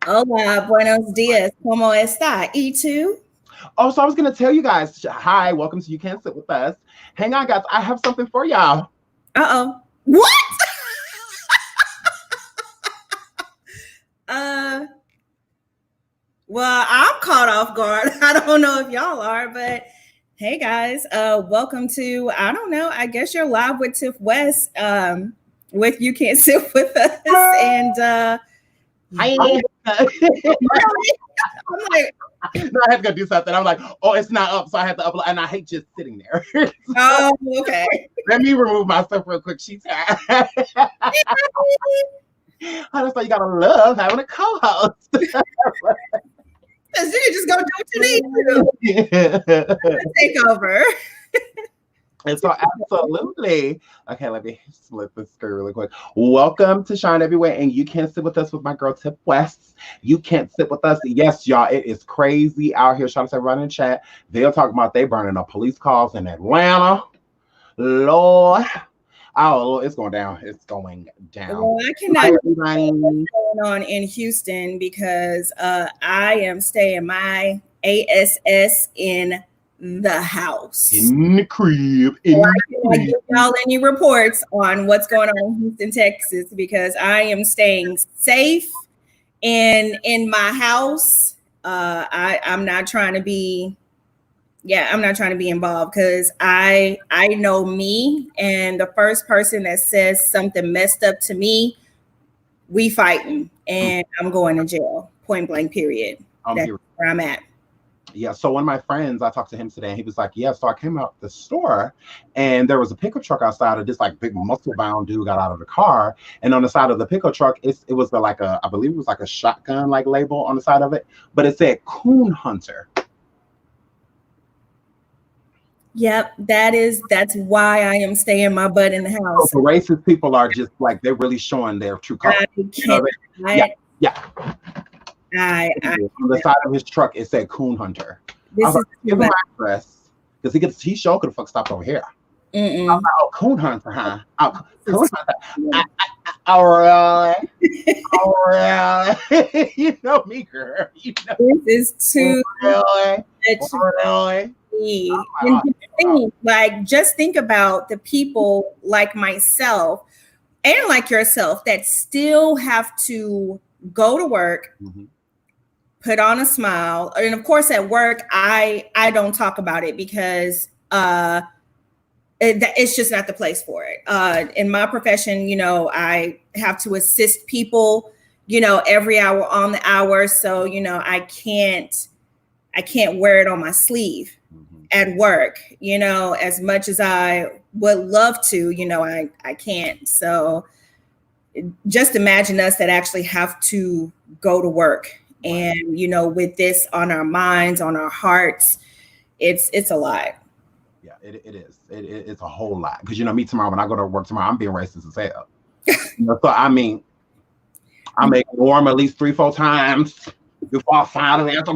Hola, buenos dias. ¿Cómo está? ¿Y tú? Oh, so I was gonna tell you guys, hi, welcome to You Can't Sit With Us. Hang on, guys, I have something for y'all. Uh-oh. What? uh, well, I'm caught off guard. I don't know if y'all are, but hey guys, welcome to, I don't know, I guess you're live with Tiff West, with You Can't Sit With Us. And Hi. I'm like, No, I had to go do something. I'm like, oh, it's not up, so I had to upload, and I hate just sitting there. oh, okay. Let me remove myself real quick. She's I just thought you gotta love having a co-host. Because you can just go do what you need to. Take over. And so absolutely. Okay, let me split this screen really quick. Welcome to SeanDavieWay, and You Can't Sit With Us with my girl Tiff West. You can't sit with us. Yes, y'all, it is crazy out here. Shout out to everyone in the chat. They'll talk about they burning up police calls in Atlanta. Lord. Oh, it's going down. It's going down. Well, I cannot what's going on in Houston because I am staying my ASS in the house. In the crib. So I cannot give y'all any reports on what's going on in Houston, Texas, because I am staying safe in my house. I'm not trying to be involved because I know me, and the first person that says something messed up to me, we fighting, and I'm going to jail. Point blank, period. That's where I'm at. Yeah, so one of my friends, I talked to him today, and he was like, yeah, so I came out the store, and there was a pickup truck outside of this like big muscle-bound dude got out of the car, and on the side of the pickup truck, it was like I believe it was like a shotgun like label on the side of it, but it said Coon Hunter. Yep, that's why I am staying my butt in the house. So the racist people are just like, they're really showing their true colors. Yeah. On the side of his truck, it said Coon Hunter. This is give him my address because he sure could have fuck stopped over here. I'm like, oh, Coon Hunter, huh? Oh, Coon Hunter. Oh, really? You know me, girl. You know. This is too really. And like, just think about the people like myself and like yourself that still have to go to work, put on a smile, and of course at work I don't talk about it because it's just not the place for it. In my profession, you know, I have to assist people, you know, every hour on the hour, so you know I can't wear it on my sleeve at work, you know, as much as I would love to, you know, I can't. So just imagine us that actually have to go to work, and you know, with this on our minds, on our hearts, it's a lot. Yeah, it is. It's a whole lot, because you know me, tomorrow when I go to work tomorrow, I'm being racist as hell. You know, so I mean, I make warm at least 3-4 times before I finally answer.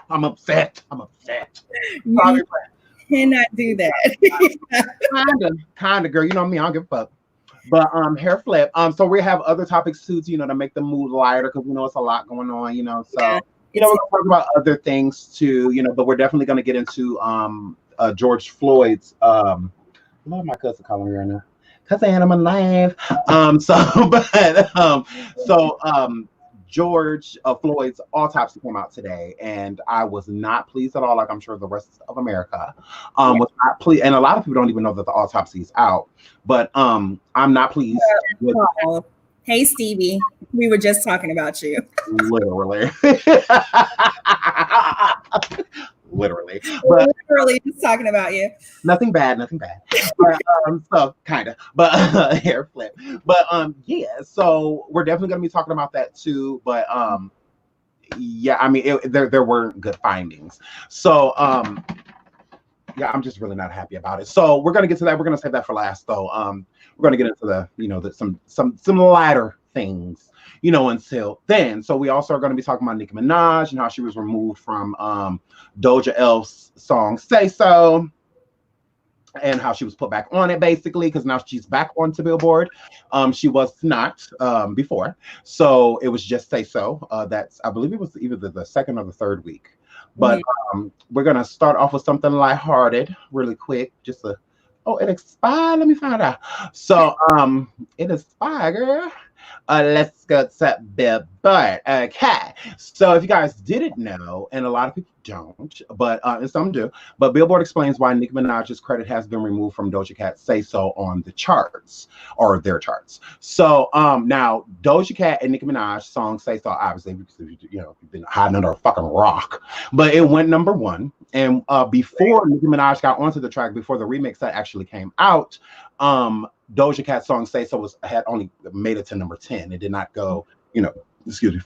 I'm upset. You cannot do that. Kinda, girl. You know me, I don't give a fuck. But hair flip. So we have other topics too, you know, to make the mood lighter, because we know it's a lot going on, you know. So you know, we're gonna talk about other things too, you know, but we're definitely gonna get into George Floyd's love my cousin calling me right now. Cousin, I'm alive. George Floyd's autopsy came out today, and I was not pleased at all, like I'm sure the rest of America was not pleased. And a lot of people don't even know that the autopsy is out, but I'm not pleased with Hey Stevie, we were just talking about you. Literally. Literally. But literally just talking about you. Nothing bad. But, so kind of, but hair flip. But yeah, so we're definitely gonna be talking about that too. But yeah, I mean there weren't good findings. So yeah, I'm just really not happy about it. So we're gonna get to that. We're gonna save that for last though. We're gonna get into the, you know, some lighter things, you know, until then. So we also are going to be talking about Nicki Minaj and how she was removed from Doja Elf's song Say So. and how she was put back on it basically because now she's back onto Billboard. She was not before, so it was just Say So. That's I believe it was either the second or the third week. But we're gonna start off with something lighthearted, really quick. Just a it expired. Let me find out. So it expired, girl. Let's go to Billboard. Okay. So if you guys didn't know, and a lot of people don't, but and some do, but Billboard explains why Nicki Minaj's credit has been removed from Doja Cat's Say So on the charts, or their charts. So now Doja Cat and Nicki Minaj song Say So, obviously, because you've been hiding under a fucking rock, but it went number one. And before Nicki Minaj got onto the track, before the remix that actually came out, Doja Cat's song Say So had only made it to number 10. It did not go,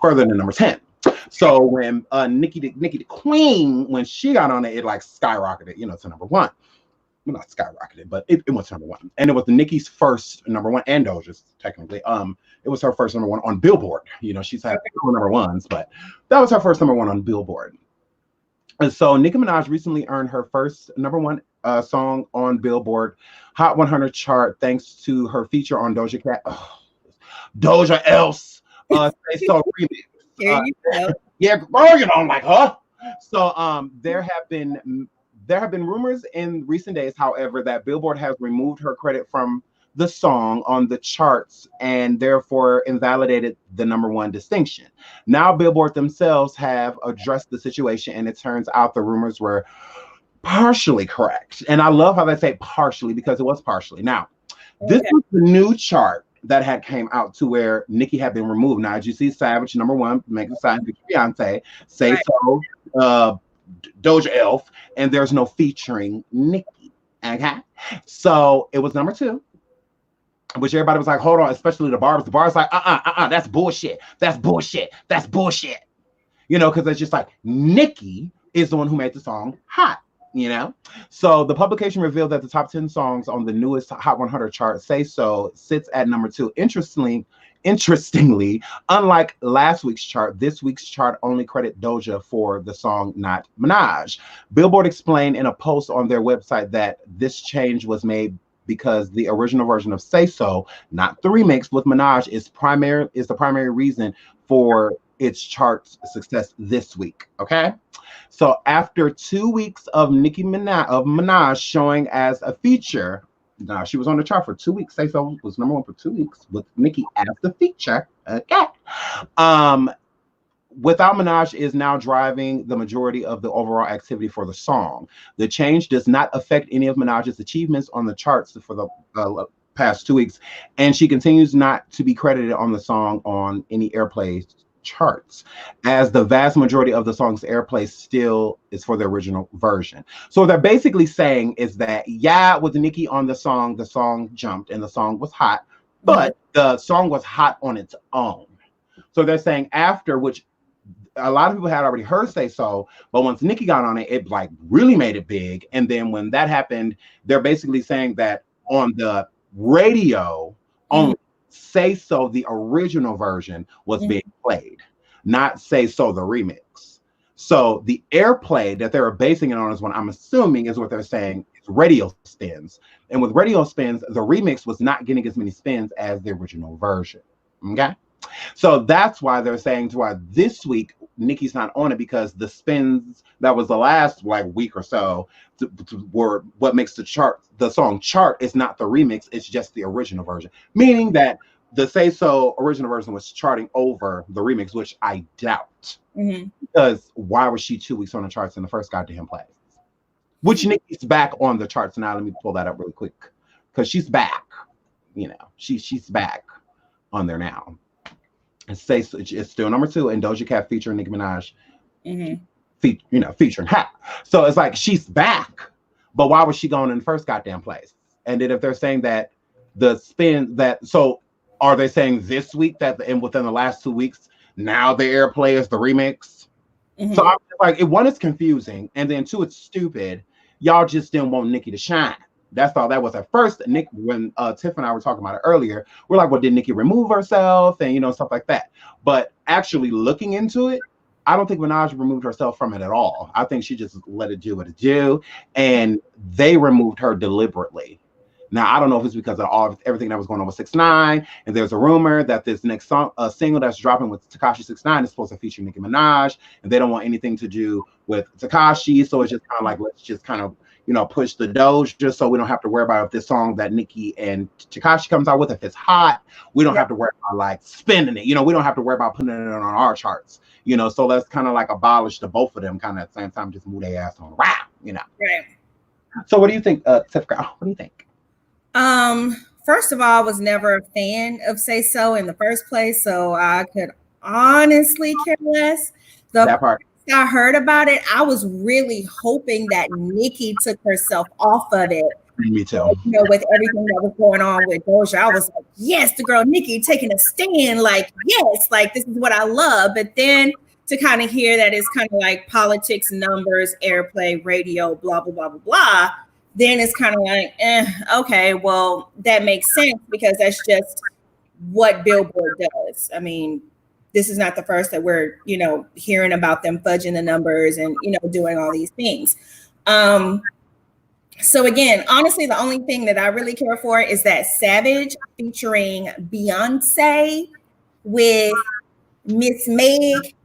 further than number 10. So when Nicki the Queen, when she got on it, it like skyrocketed, to number one. Well, not skyrocketed, but it went to number one. And it was Nicki's first number one, and Doja's technically. It was her first number one on Billboard. She's had number ones, but that was her first number one on Billboard. And so Nicki Minaj recently earned her first number one song on Billboard Hot 100 chart thanks to her feature on Doja Cat. Doja Else Say So remix. Here you go. Yeah, I'm like, huh? So there have been rumors in recent days, however, that Billboard has removed her credit from the song on the charts and therefore invalidated the number one distinction. Now Billboard themselves have addressed the situation, and it turns out the rumors were partially correct. And I love how they say partially because it was partially. Now, this was the new chart that had came out to where Nicki had been removed. Now, as you see, Savage number one, Megan Thee Stallion, Beyonce, Say So, Doja Elf, and there's no featuring Nicki. Okay, so it was number two, which everybody was like, hold on, especially the bars. The bars like, that's bullshit. That's bullshit. That's bullshit. Because it's just like Nicki is the one who made the song hot. So the publication revealed that the top 10 songs on the newest Hot 100 chart, Say So, sits at number two. Interestingly, unlike last week's chart, this week's chart only credit Doja for the song, not Minaj. Billboard explained in a post on their website that this change was made because the original version of Say So, not the remix with Minaj, is the primary reason for its chart success this week. Okay. So after 2 weeks of Minaj showing as a feature, now she was on the chart for 2 weeks. Say So was number one for 2 weeks with Nicki as the feature. Okay. Without Minaj is now driving the majority of the overall activity for the song. The change does not affect any of Minaj's achievements on the charts for the past 2 weeks, and she continues not to be credited on the song on any airplay charts, as the vast majority of the song's airplay still is for the original version. So what they're basically saying is that, with Nicki on the song jumped and the song was hot, but the song was hot on its own. So they're saying after, which a lot of people had already heard Say So, but once Nicki got on it, it like really made it big. And then when that happened, they're basically saying that on the radio, only Say So, the original version, was being played, not Say So, the remix. So the airplay that they were basing it on is what I'm assuming is what they're saying is radio spins. And with radio spins, the remix was not getting as many spins as the original version. Okay. So that's why they're saying to why this week Nicki's not on it, because the spins that was the last week or so were what makes the song chart is not the remix, it's just the original version, meaning that the Say So original version was charting over the remix, which I doubt, because why was she 2 weeks on the charts in the first goddamn place? Which Nicki's back on the charts now. Let me pull that up really quick, because she's back. She's back on there now. And Say So, it's still number two, and Doja Cat featuring Nicki Minaj, featuring her. So it's like she's back, but why was she going in the first goddamn place? And then if they're saying that the spin so are they saying this week that within the last 2 weeks now the airplay is the remix? So I'm like, one is confusing, and then two, it's stupid. Y'all just didn't want Nicki to shine. That's all that was at first. Nick, when Tiff and I were talking about it earlier, we're like, well, did Nicki remove herself and stuff like that? But actually looking into it, I don't think Minaj removed herself from it at all. I think she just let it do what it do, and they removed her deliberately. Now I don't know if it's because of everything that was going on with 6ix9ine, and there's a rumor that this next single that's dropping with Tekashi 6ix9ine is supposed to feature Nicki Minaj, and they don't want anything to do with Tekashi, so it's just kind of like, let's just kind of, you know, push the Doge just so we don't have to worry about if this song that Nicki and Tekashi comes out with, if it's hot, we don't have to worry about like spinning it. You know, we don't have to worry about putting it on our charts. You know, so let's kind of like abolish the both of them kind of at the same time, just move their ass on around, you know. Right. So what do you think, Tiff Girl? What do you think? First of all, I was never a fan of Say So in the first place, so I could honestly care less. That part. I heard about it, I was really hoping that Nicki took herself off of it. Me too. You know, with everything that was going on with Doja, I was like, yes, the girl Nicki taking a stand, like, yes, like this is what I love. But then to kind of hear that it's kind of like politics, numbers, airplay, radio, blah, blah, blah, blah, blah, then it's kind of like, okay, well, that makes sense because that's just what Billboard does. I mean, this is not the first that we're, you know, hearing about them fudging the numbers and, you know, doing all these things. So again, honestly, the only thing that I really care for is that Savage featuring Beyonce with Miss Meg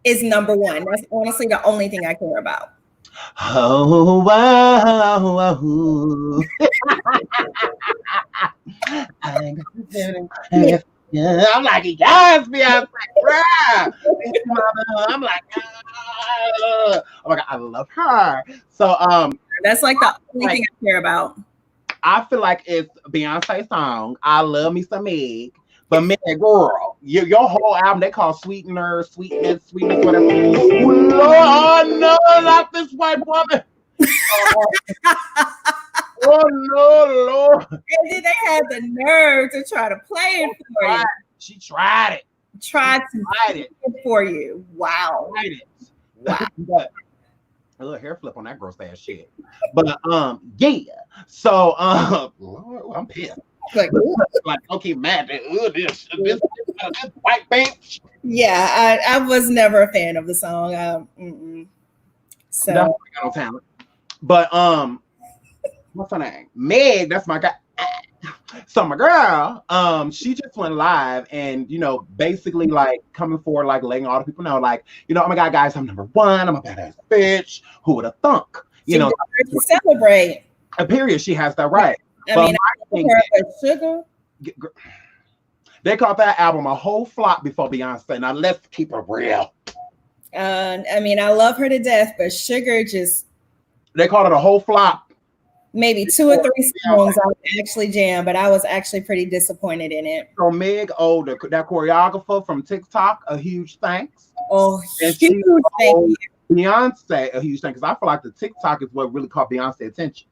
is number one. That's honestly the only thing I care about. Oh, wow, wow. Yeah, I'm like, yes, Beyonce, right? I'm like, oh my God, I love her. So that's like the only thing I care about. I feel like it's Beyonce's song. I love me some Meg, but Meg, girl, your whole album they call Sweetness, whatever. Lord, no, not this white woman. Oh no, Lord! And then they had the nerve to try to play it for you. She tried it. Tried it for you. Wow. Tried it. Wow. But a little hair flip on that gross ass shit. But yeah. So Lord, I'm pissed. Like okay, mad at this white bitch. Yeah, I was never a fan of the song. So no talent. But what's her name? Meg, that's my guy. So my girl, she just went live and, you know, basically like coming forward, like letting all the people know, like, you know, oh my God, guys, I'm number one. I'm a badass bitch. Who would have thunk? You know, to celebrate. A period. She has that right. I mean, Sugar. They called that album a whole flop before Beyonce. Now let's keep it real. I mean, I love her to death, but Sugar just. They called it a whole flop. Maybe 2 or 3 songs I would actually jam, but I was actually pretty disappointed in it. So Meg, that choreographer from TikTok, a huge thanks. Oh, huge thank you. Beyonce, a huge thanks. Because I feel like the TikTok is what really caught Beyonce attention.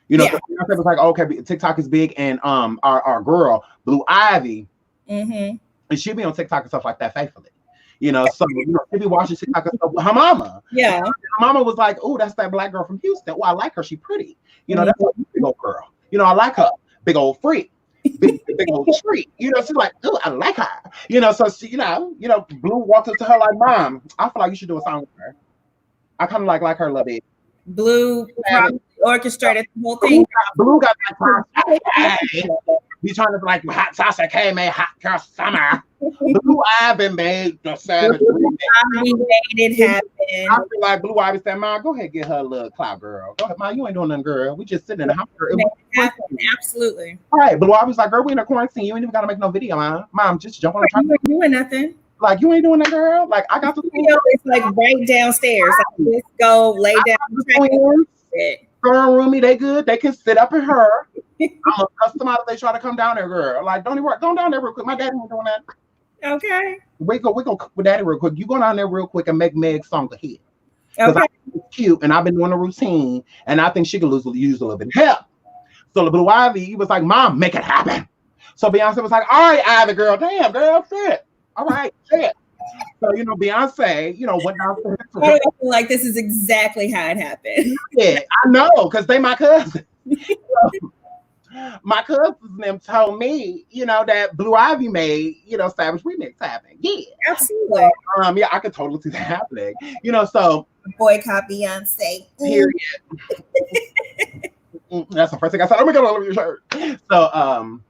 You know, Beyonce was like, okay, TikTok is big, and our girl, Blue Ivy, and she'll be on TikTok and stuff like that faithfully. You know, so you know, she'll be watching TikTok and stuff with her mama. Yeah. Her mama was like, oh, that's that black girl from Houston. Oh, I like her. She's pretty. You know, that's a big old girl. You know, I like her. Big old freak. Big old treat. You know, she's like, oh, I like her. You know, so she, you know, Blue walked up to her like, Mom, I feel like you should do a song with her. I kind of like her a little bit. Blue orchestrated the whole thing. Blue got that. Be trying to be like hot sauce came made hot girl summer. Blue Ivy made the Savage. We made it happen. I feel like Blue Ivy said, "Ma, go ahead, get her a little clout, girl. Go ahead, Ma, you ain't doing nothing, girl. We just sitting in the house, girl." Absolutely. All right, Blue Ivy's like, "Girl, we in a quarantine. You ain't even gotta make no video, Mom, just jump on the truck. You ain't doing nothing. Like you ain't doing that, girl. Like I got the video. It's like right downstairs. Like, just go lay down. Girl, roomy, they good. They can sit up in her. I'm a customer if they try to come down there, girl. Like, don't even work. Go down there real quick. My daddy ain't doing that. Okay. We go with daddy real quick. You go down there real quick and make Meg's song a hit. Okay. It's cute, and I've been doing a routine, and I think she could use a little bit of help. So the Blue Ivy was like, Mom, make it happen. So Beyonce was like, all right, Ivy girl, damn girl, shit. All right, shit. So, you know, Beyonce, you know, went down to I feel like this is exactly how it happened. Yeah, I know, because they my cousin. My cousins and them told me, that Blue Ivy made, Savage Remix happen. Yeah. Absolutely. Yeah, I could totally see that happening. So boycott Beyonce. Period. That's the first thing I said. Oh my God, I love your shirt. So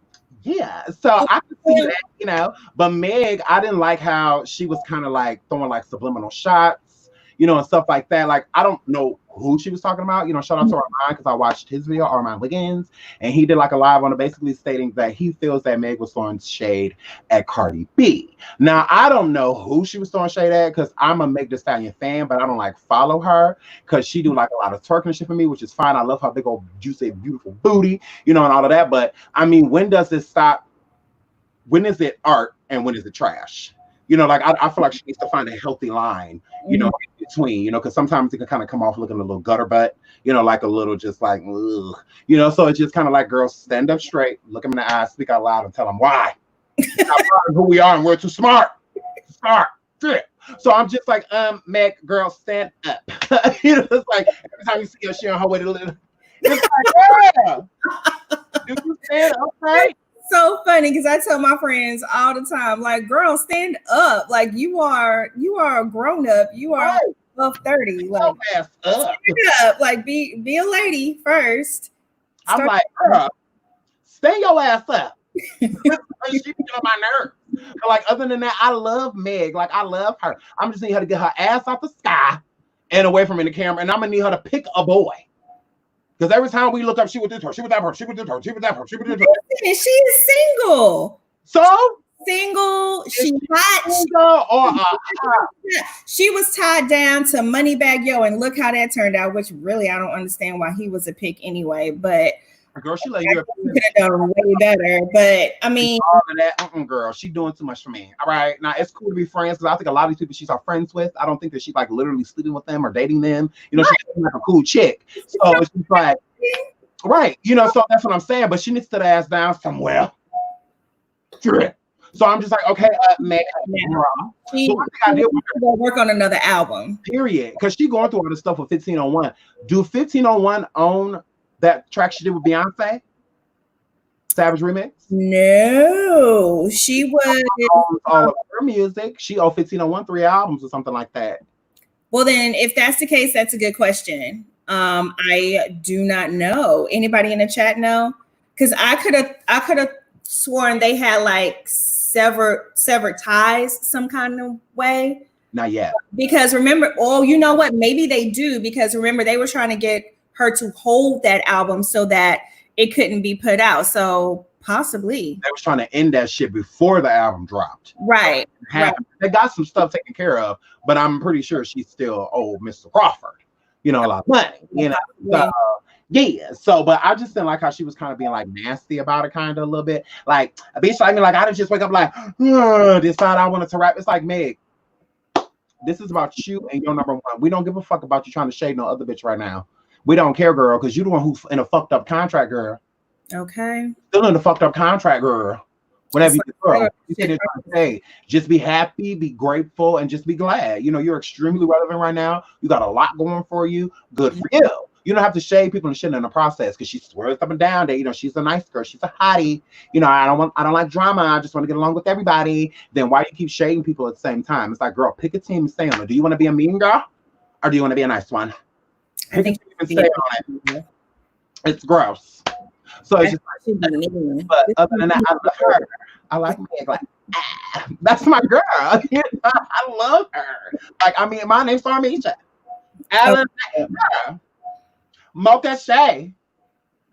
yeah, so I could see that, but Meg, I didn't like how she was kind of like throwing like subliminal shots, and stuff like that. Like, I don't know who she was talking about, shout out to Armand, because I watched his video, Armand Liggins, and he did like a live on it, basically stating that he feels that Meg was throwing shade at Cardi B. Now, I don't know who she was throwing shade at, because I'm a Meg Thee Stallion fan, but I don't like follow her, because she do like a lot of twerking and shit for me, which is fine. I love her big old juicy, beautiful booty, and all of that. But I mean, when does it stop? When is it art and when is it trash? Like I feel like she needs to find a healthy line, in between, because sometimes it can kind of come off looking a little gutter butt, like a little just like, ugh, so it's just kind of like, girls, stand up straight, look them in the eyes, speak out loud, and tell them why. Who we are and we're too smart. So I'm just like, Meg, girl, stand up. It's like every time you see her, she on her way to live. It's like, yeah, do you stand up, right? So funny, because I tell my friends all the time, like, girl, stand up. Like, you are a grown up. You are above 30. Like, ass up. Stand up. Like, be a lady first. I'm like, girl, stand your ass up. She be on my nerves. But like, other than that, I love Meg. Like, I love her. I'm just need her to get her ass out the sky and away from the camera, and I'm gonna need her to pick a boy. Because every time we look up, she would this her, she would that her, she would this her, she would that her, she would this her. She is single. So? Single. She hot. Single she was tied down to Moneybag Yo, and look how that turned out, which really I don't understand why he was a pick anyway. But girl, she let you could have done way better. But I mean, all of that, girl, she's doing too much for me. All right, now it's cool to be friends, because I think a lot of these people she's our friends with, I don't think that she's like literally sleeping with them or dating them. She's like a cool chick. So it's just like, right, so that's what I'm saying. But she needs to sit her ass down somewhere. So I'm just like, okay, Meg, she will work on another album. Period, because she going through all this stuff with 1501. Do 1501 own that track she did with Beyonce? Savage Remix? No, she was all of her music. She owed 1501 3 albums or something like that. Well, then, if that's the case, that's a good question. I do not know. Anybody in the chat know? Because I could have sworn they had like severed ties some kind of way. Not yet. Because remember, you know what? Maybe they do, because remember they were trying to get her to hold that album so that it couldn't be put out. So possibly they was trying to end that shit before the album dropped. Right. They got some stuff taken care of, but I'm pretty sure she's still old Mr. Crawford. A lot of money. Yeah. So, but I just didn't like how she was kind of being like nasty about it, kind of a little bit. Like a bitch like me, like I didn't just wake up like, decide I wanted to rap. It's like, Meg, this is about you and your number one. We don't give a fuck about you trying to shade no other bitch right now. We don't care, girl, because you're the one who's in a fucked up contract, girl. Okay. Still in the fucked up contract, girl. Whatever you do, hey, just be happy, be grateful, and just be glad. You're extremely relevant right now. You got a lot going for you. Good for you. You don't have to shade people and shit in the process, because she swears up and down that she's a nice girl, she's a hottie. I don't like drama. I just want to get along with everybody. Then why do you keep shading people at the same time? It's like, girl, pick a team and stay on it. Do you want to be a mean girl, or do you want to be a nice one? I think stay on it. It's gross. So it's just like, but other than that, I love her. I like Meg. Like, that's my girl. I love her. Like, I mean, my name's Farmisha. Alan, Mocha Shay,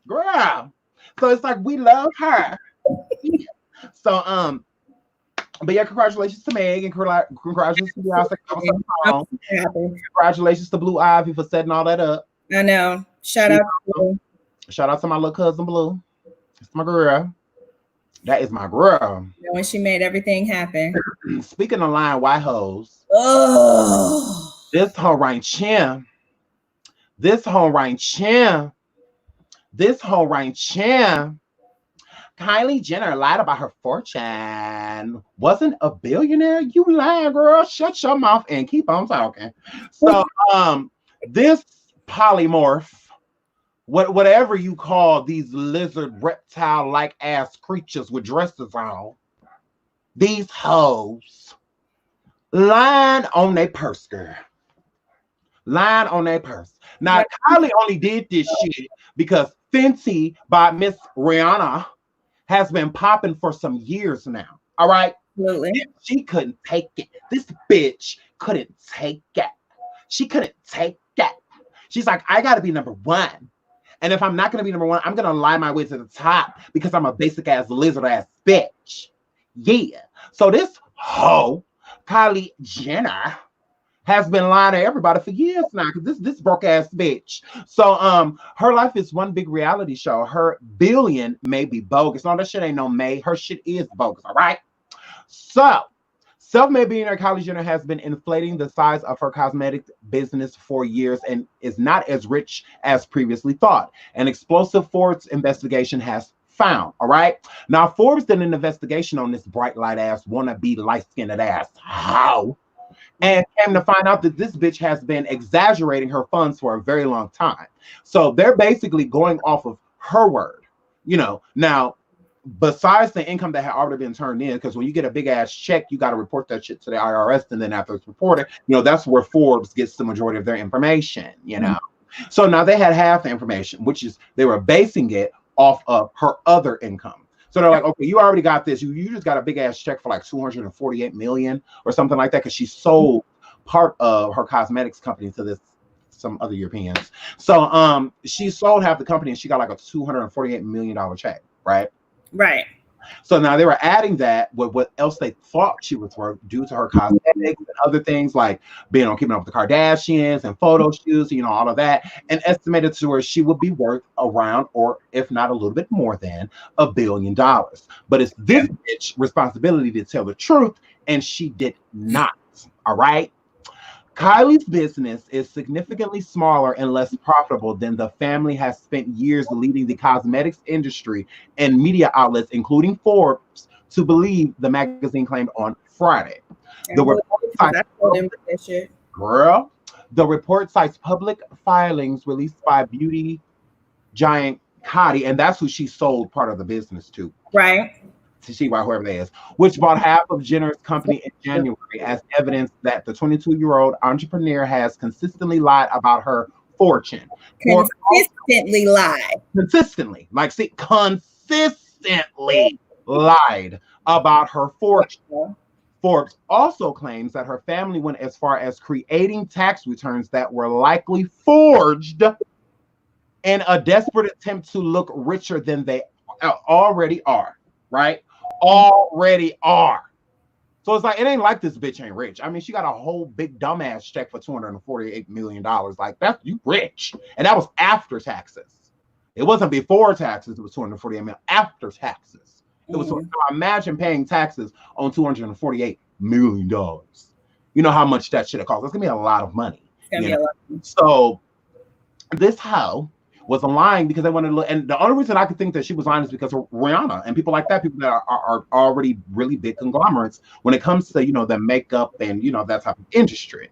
girl. So it's like we love her. So but yeah, congratulations to Meg, and congratulations to Beyonce. Congratulations to Blue Ivy for setting all that up. I know. Shout out to Blue. Shout out to my little cousin Blue. It's my girl. That is my girl. When she made everything happen. Speaking of lying white hoes. Oh. This hoe right here. This hoe right here. This hoe right here. Kylie Jenner lied about her fortune. Wasn't a billionaire? You lying, girl. Shut your mouth and keep on talking. So, this polymorph whatever you call these lizard reptile-like ass creatures with dresses on, these hoes lying on their purse, girl. Lying on their purse. Now, Kylie only did this shit because Fenty by Miss Rihanna has been popping for some years now. All right? Absolutely. She couldn't take it. This bitch couldn't take it. She couldn't take it. She's like, I gotta be number one. And if I'm not gonna be number one, I'm gonna lie my way to the top because I'm a basic ass lizard ass bitch. Yeah. So this hoe, Kylie Jenner, has been lying to everybody for years now because this broke ass bitch. So her life is one big reality show. Her billion may be bogus. No, that shit ain't no may. Her shit is bogus, all right? So self-made billionaire Kylie Jenner has been inflating the size of her cosmetic business for years and is not as rich as previously thought. An explosive Forbes investigation has found, all right? Now, Forbes did an investigation on this bright light ass, wannabe light-skinned ass. How? And came to find out that this bitch has been exaggerating her funds for a very long time. So they're basically going off of her word, you know. Now, besides the income that had already been turned in, because when you get a big ass check, you got to report that shit to the IRS, and then after it's reported, you know, that's where Forbes gets the majority of their information, you know. So now they had half the information, which is they were basing it off of her other income. So they're like, okay, you already got this. You just got a big ass check for like 248 million or something like that because she sold part of her cosmetics company to some other Europeans. So she sold half the company and she got like a $248 million check, right? Right. So now they were adding that with what else they thought she was worth due to her cosmetics and other things like being on Keeping Up with the Kardashians and photo shoots, you know, all of that, and estimated to where she would be worth around, or if not a little bit more than, $1 billion. But it's this bitch responsibility to tell the truth, and she did not. All right. Kylie's business is significantly smaller and less profitable than the family has spent years leading the cosmetics industry and media outlets, including Forbes, to believe, the magazine claimed on Friday. The report cites public filings released by beauty giant Kylie, and that's who she sold part of the business to. Right. Toshiba, whoever that is, which bought half of Jenner's company in January, as evidence that the 22-year-old entrepreneur has consistently lied about her fortune. Consistently lied. Consistently lied about her fortune. Forbes also claims that her family went as far as creating tax returns that were likely forged in a desperate attempt to look richer than they already are, right? Already are. So it's like, it ain't like this bitch ain't rich. I mean, she got a whole big dumbass check for $248 million. Like, that's, you rich. And that was after taxes. It wasn't before taxes. It was $248 million after taxes. It was, so imagine paying taxes on $248 million. You know how much that should have cost. It's gonna be a lot of money. So this hoe was lying because they wanted to look, and the only reason I could think that she was lying is because of Rihanna and people like that, people that are already really big conglomerates when it comes to, you know, the makeup and, you know, that type of industry.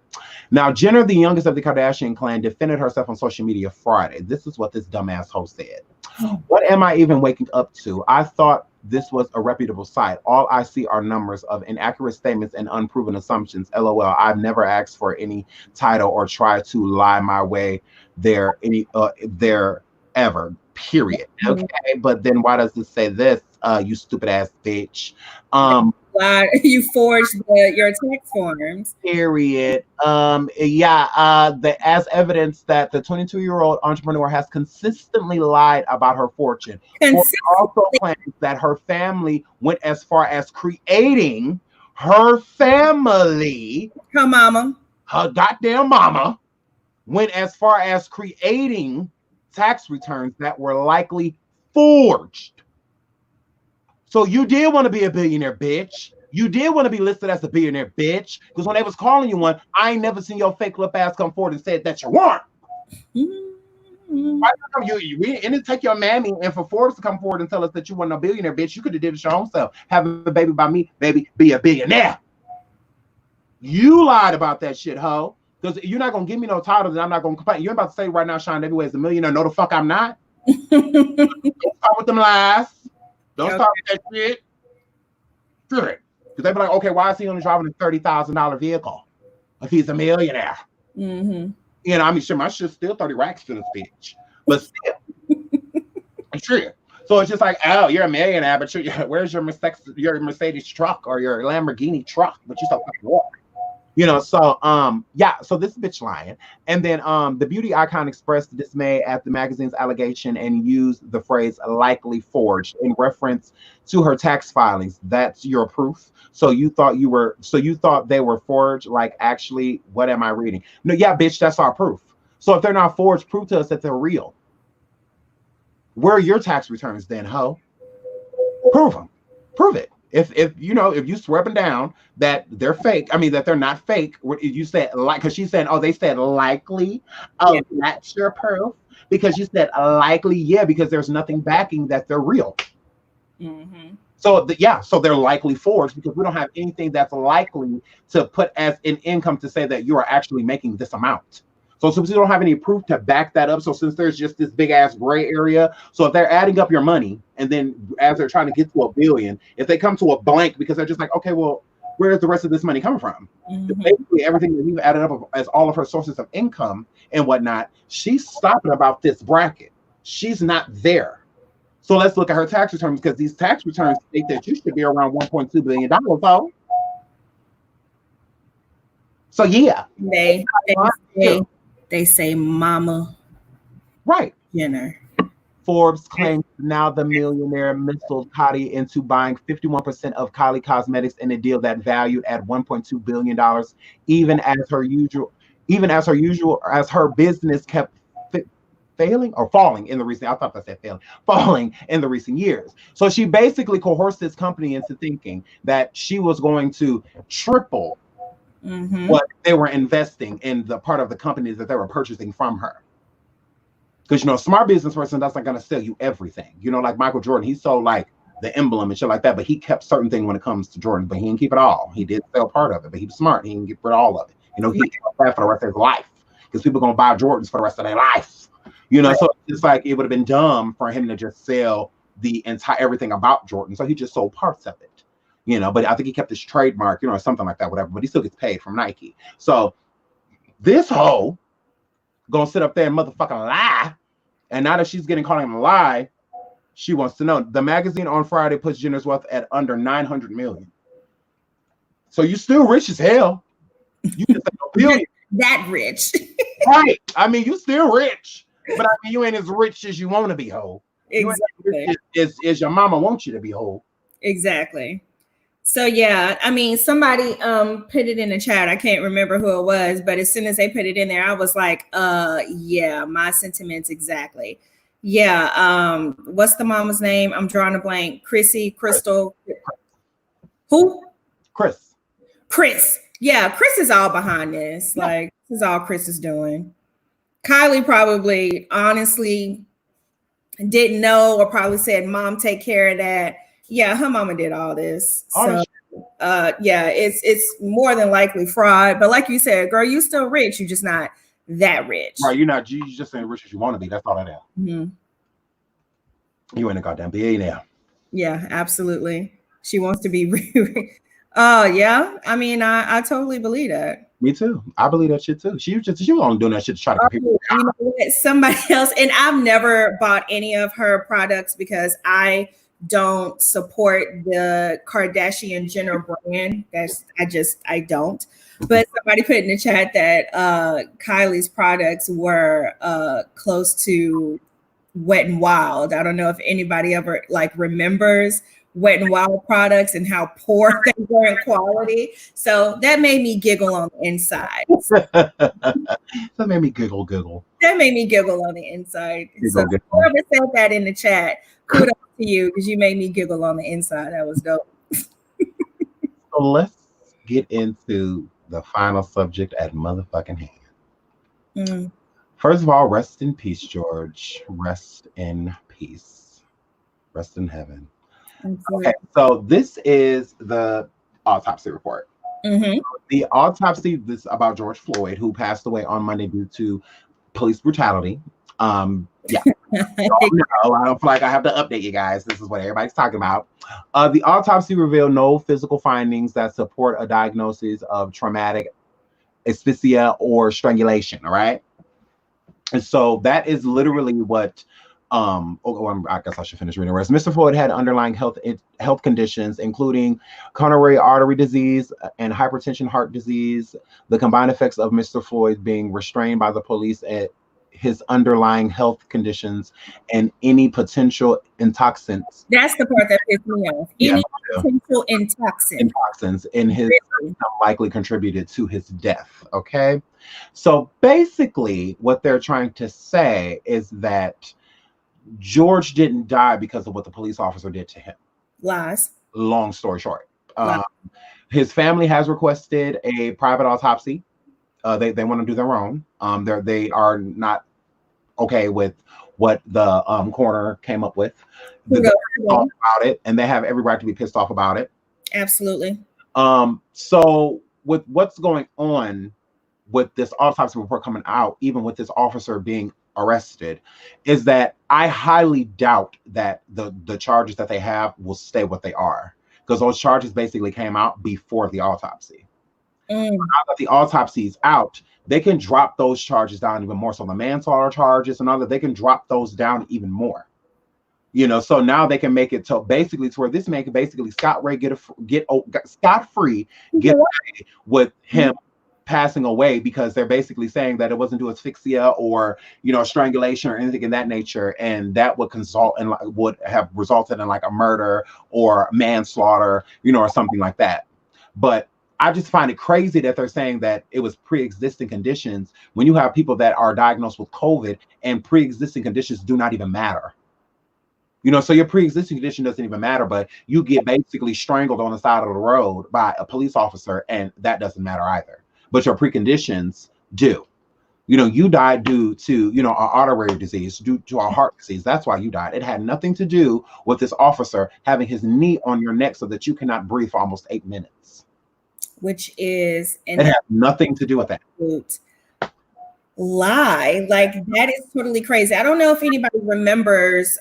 Now, Jenner, the youngest of the Kardashian clan, defended herself on social media Friday. This is what this dumbass host said. What am I even waking up to? I thought this was a reputable site. All I see are numbers of inaccurate statements and unproven assumptions. LOL. I've never asked for any title or tried to lie my way there ever. Period. Okay, but then why does it say this? You stupid ass bitch. You forged your tax forms. Period. As evidence that the 22-year-old entrepreneur has consistently lied about her fortune. Also claims that her family went as far as creating her goddamn mama, went as far as creating tax returns that were likely forged. So you did want to be a billionaire, bitch. You did want to be listed as a billionaire, bitch. Because when they was calling you one, I ain't never seen your fake lip ass come forward and said that you weren't. Why come we didn't take your mammy, and for Forbes to come forward and tell us that you weren't a billionaire, bitch, you could have did it your own self. Have a baby by me, baby, be a billionaire. You lied about that shit, hoe. Because you're not gonna give me no title that I'm not gonna complain. You're about to say right now, SeanDavieWay is a millionaire. No, the fuck I'm not. Don't start with them lies. Don't start with that shit. Sure. Because they be like, okay, why is he only driving a $30,000 vehicle if he's a millionaire? Mm-hmm. You know, I mean, sure, my shit's still 30 racks to this bitch, but still, sure. So it's just like, oh, you're a millionaire, but where's your Mercedes truck or your Lamborghini truck? But you still fucking walk. You know, so yeah, so this bitch lying. And then the beauty icon expressed dismay at the magazine's allegation and used the phrase likely forged in reference to her tax filings. That's your proof. So you thought they were forged? Like, actually, what am I reading? No, yeah, bitch, that's our proof. So if they're not forged, prove to us that they're real. Where are your tax returns then, ho? Prove them. Prove it. If you swear them down that they're fake, I mean that they're not fake. You said like, because she said, oh, they said likely. Oh, yeah. That's your proof because you said likely, yeah, because there's nothing backing that they're real. Mm-hmm. So so they're likely forged because we don't have anything that's likely to put as an income to say that you are actually making this amount. So since we don't have any proof to back that up, so since there's just this big ass gray area, so if they're adding up your money and then as they're trying to get to $1 billion, if they come to a blank because they're just like, okay, well, where's the rest of this money coming from? Mm-hmm. Basically, everything that we've added up as all of her sources of income and whatnot, she's stopping about this bracket. She's not there. So let's look at her tax returns because these tax returns state that you should be around $1.2 billion. Though. So yeah, they say Mama. Right. Jenner. Forbes claims now the millionaire misled Kylie into buying 51% of Kylie Cosmetics in a deal that valued at $1.2 billion, even as her business kept falling in the recent years. So she basically coerced this company into thinking that she was going to triple what they were investing in the part of the companies that they were purchasing from her. Because, a smart business person that's not going to sell you everything. Like Michael Jordan, he sold like the emblem and shit like that, but he kept certain things when it comes to Jordan, but he didn't keep it all. He did sell part of it, but he was smart. He didn't get rid of all of it. He kept that for the rest of his life because people are going to buy Jordans for the rest of their life. Right. So it's like it would have been dumb for him to just sell the entire everything about Jordan. So he just sold parts of it. But I think he kept his trademark, or something like that, whatever. But he still gets paid from Nike. So this hoe gonna sit up there and motherfucking lie. And now that she's getting caught in a lie, she wants to know. The magazine on Friday puts Jenner's wealth at under $900 million. So you still rich as hell. You just like $1 billion. That rich. Right. I mean, you still rich. But I mean, you ain't as rich as you want to be, hoe. Exactly. As your mama wants you to be, hoe. Exactly. So yeah, I mean, somebody put it in the chat. I can't remember who it was, but as soon as they put it in there, I was like, yeah, my sentiments exactly. Yeah. What's the mama's name? I'm drawing a blank. Crystal. Who? Chris. Yeah, Chris is all behind this. Yeah. Like, this is all Chris is doing. Kylie probably honestly didn't know or probably said, Mom, take care of that. Yeah, her mama did all this. So yeah, it's more than likely fraud. But like you said, girl, you still rich. You're just not that rich. Right, you just ain't rich as you want to be. That's all that is. Mm-hmm. You ain't a goddamn billionaire. Yeah, absolutely. She wants to be yeah. I mean, I totally believe that. Me too. I believe that shit too. She was only doing that shit to try to compete with somebody else. And I've never bought any of her products because I don't support the Kardashian Jenner brand. I don't. But somebody put in the chat that Kylie's products were close to Wet n Wild. I don't know if anybody ever remembers Wet n Wild products and how poor they were in quality. So that made me giggle on the inside. That made me giggle. That made me giggle on the inside. So whoever said that in the chat, kudos to you because you made me giggle on the inside. That was dope. So let's get into the final subject at motherfucking hand. First of all, rest in peace, George. Rest in peace. Rest in heaven. Okay, so this is the autopsy report. Mm-hmm. The autopsy, this is about George Floyd, who passed away on Monday due to police brutality. Yeah. I don't feel like I have to update you guys. This is what everybody's talking about. The autopsy revealed no physical findings that support a diagnosis of traumatic asphyxia or strangulation. All right. And so that is literally what I guess I should finish reading the rest. Mr. Floyd had underlying health conditions, including coronary artery disease and hypertension, heart disease. The combined effects of Mr. Floyd being restrained by the police at his underlying health conditions and any potential intoxicants. That's the part that pissed me off. Any potential intoxicants in his system likely contributed to his death. Okay. So basically what they're trying to say is that George didn't die because of what the police officer did to him. Lies. Long story short. His family has requested a private autopsy. They want to do their own. They are not okay with what the coroner came up with. They're about it, and they have every right to be pissed off about it. Absolutely. So with what's going on with this autopsy report coming out, even with this officer being arrested, is that I highly doubt that the charges that they have will stay what they are, because those charges basically came out before the autopsy. Now that the autopsy is out, they can drop those charges down even more. So the manslaughter charges and all that, they can drop those down even more. You know, so now they can make it to basically to where this man can basically scot-free get away with him passing away, because they're basically saying that it wasn't due to asphyxia or, you know, strangulation or anything in that nature, and that would would have resulted in like a murder or manslaughter, you know, or something like that. But I just find it crazy that they're saying that it was pre-existing conditions when you have people that are diagnosed with COVID and pre-existing conditions do not even matter. You know, so your pre-existing condition doesn't even matter, but you get basically strangled on the side of the road by a police officer, and that doesn't matter either. But your preconditions do. You know, you died due to, you know, an artery disease, due to a heart disease. That's why you died. It had nothing to do with this officer having his knee on your neck so that you cannot breathe for almost 8 minutes. Which is it has nothing to do with that. Lie. Like, that is totally crazy. I don't know if anybody remembers.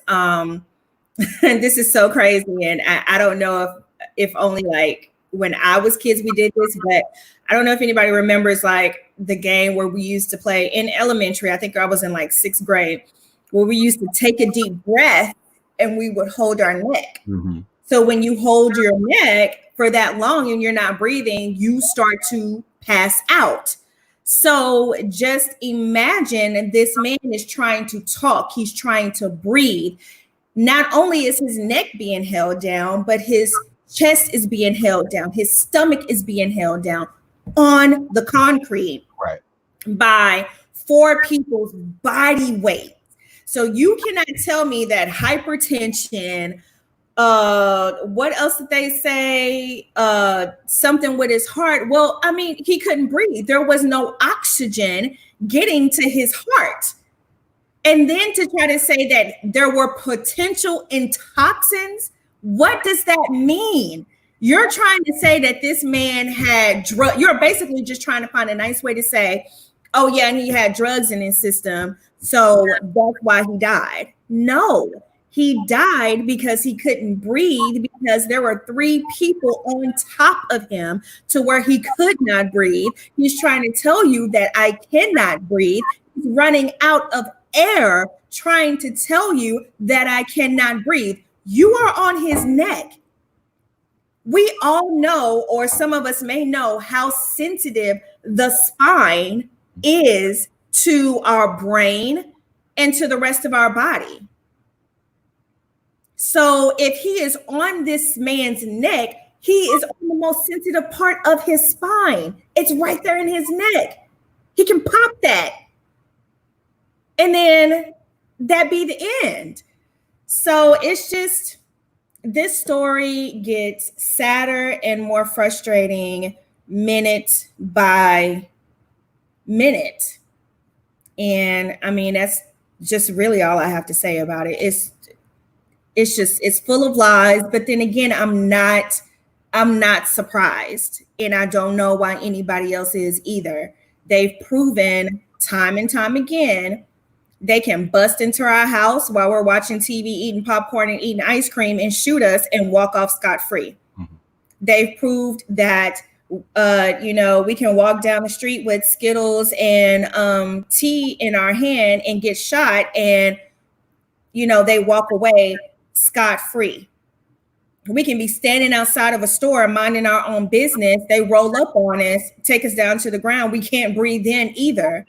This is so crazy, and I don't know if only like when I was kids we did this, but I don't know if anybody remembers like the game where we used to play in elementary. I think I was in like 6th grade, where we used to take a deep breath and we would hold our neck. Mm-hmm. So when you hold your neck for that long and you're not breathing, you start to pass out. So just imagine this man is trying to talk. He's trying to breathe. Not only is his neck being held down, but his chest is being held down. His stomach is being held down on the concrete, right, by 4 people's body weight. So you cannot tell me that hypertension, what else did they say? Something with his heart. Well, I mean, he couldn't breathe. There was no oxygen getting to his heart. And then to try to say that there were potential intoxins, what does that mean? You're trying to say that this man had drugs. You're basically just trying to find a nice way to say, oh yeah, and he had drugs in his system, so that's why he died. No, he died because he couldn't breathe, because there were 3 people on top of him to where he could not breathe. He's trying to tell you that I cannot breathe. He's running out of air, trying to tell you that I cannot breathe. You are on his neck. We all know, or some of us may know, how sensitive the spine is to our brain and to the rest of our body. So if he is on this man's neck, he is on the most sensitive part of his spine. It's right there in his neck. He can pop that. And then that be the end. So it's just, this story gets sadder and more frustrating minute by minute. And I mean, that's just really all I have to say about it. It's full of lies. But then again, I'm not I'm not surprised, and I don't know why anybody else is either. They've proven time and time again they can bust into our house while we're watching TV, eating popcorn and eating ice cream, and shoot us and walk off scot-free. Mm-hmm. They've proved that we can walk down the street with Skittles and tea in our hand and get shot, and they walk away scot-free. We can be standing outside of a store minding our own business. They roll up on us, take us down to the ground. We can't breathe in either,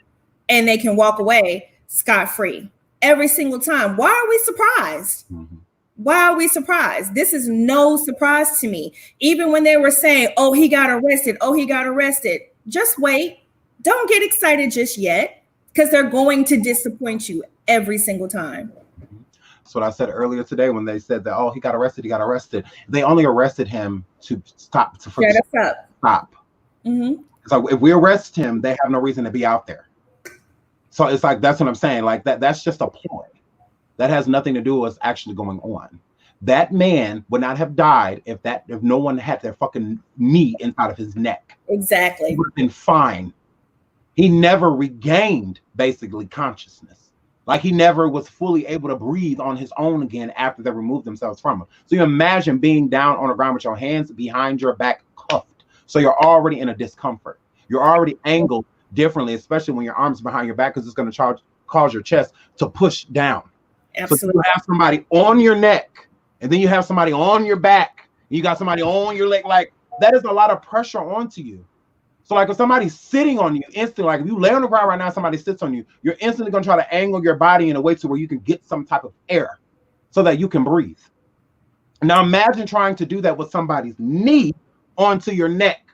and they can walk away scot-free every single time. Why are we surprised? Mm-hmm. Why are we surprised? This is no surprise to me. Even when they were saying, oh, he got arrested. Oh, he got arrested. Just wait. Don't get excited just yet, because they're going to disappoint you every single time. That's what I said earlier today when they said that, oh, he got arrested. They only arrested him to stop. Shut us up. Stop. Mm-hmm. So if we arrest him, they have no reason to be out there. So it's like, that's what I'm saying. Like that's just a ploy. That has nothing to do with what's actually going on. That man would not have died if no one had their fucking knee inside of his neck. Exactly. He would have been fine. He never regained basically consciousness. Like he never was fully able to breathe on his own again after they removed themselves from him. So you imagine being down on the ground with your hands behind your back cuffed. So you're already in a discomfort. You're already angled differently, especially when your arms behind your back, because it's going to cause your chest to push down. Absolutely. So you have somebody on your neck, and then you have somebody on your back, and you got somebody on your leg. Like that is a lot of pressure onto you. So like if somebody's sitting on you instantly, like if you lay on the ground right now, somebody sits on you, you're instantly going to try to angle your body in a way to where you can get some type of air so that you can breathe. Now imagine trying to do that with somebody's knee onto your neck,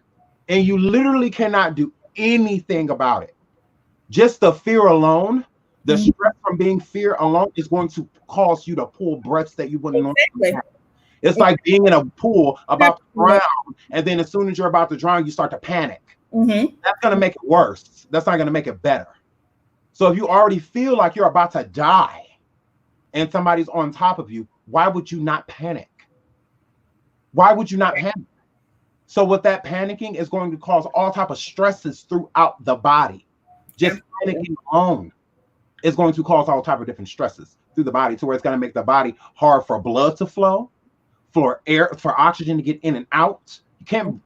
and you literally cannot do anything about it. Just the fear alone, the stress from being fear alone is going to cause you to pull breaths that you wouldn't normally have. It's like being in a pool about to drown, and then as soon as you're about to drown, you start to panic. Mm-hmm. That's going to make it worse. That's not going to make it better. So if you already feel like you're about to die and somebody's on top of you, why would you not panic? Why would you not panic? So with that panicking is going to cause all type of stresses throughout the body. Just panicking alone is going to cause all type of different stresses through the body, to where it's going to make the body hard for blood to flow, for oxygen to get in and out. You can't.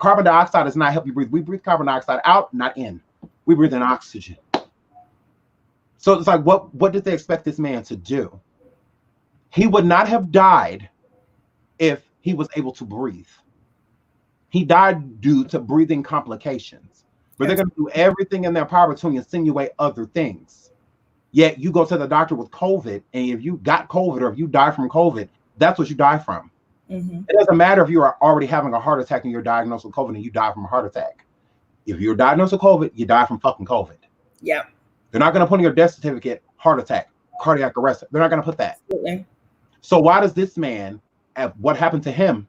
Carbon dioxide does not help you breathe. We breathe carbon dioxide out, not in. We breathe in oxygen. So it's like, what did they expect this man to do? He would not have died if he was able to breathe. He died due to breathing complications. But they're going to do everything in their power to insinuate other things. Yet you go to the doctor with COVID, and if you got COVID or if you die from COVID, that's what you die from. Mm-hmm. It doesn't matter if you are already having a heart attack and you're diagnosed with COVID and you die from a heart attack. If you're diagnosed with COVID, you die from fucking COVID. Yeah. They're not going to put on your death certificate, heart attack, cardiac arrest. They're not going to put that. Absolutely. So why does this man, what happened to him,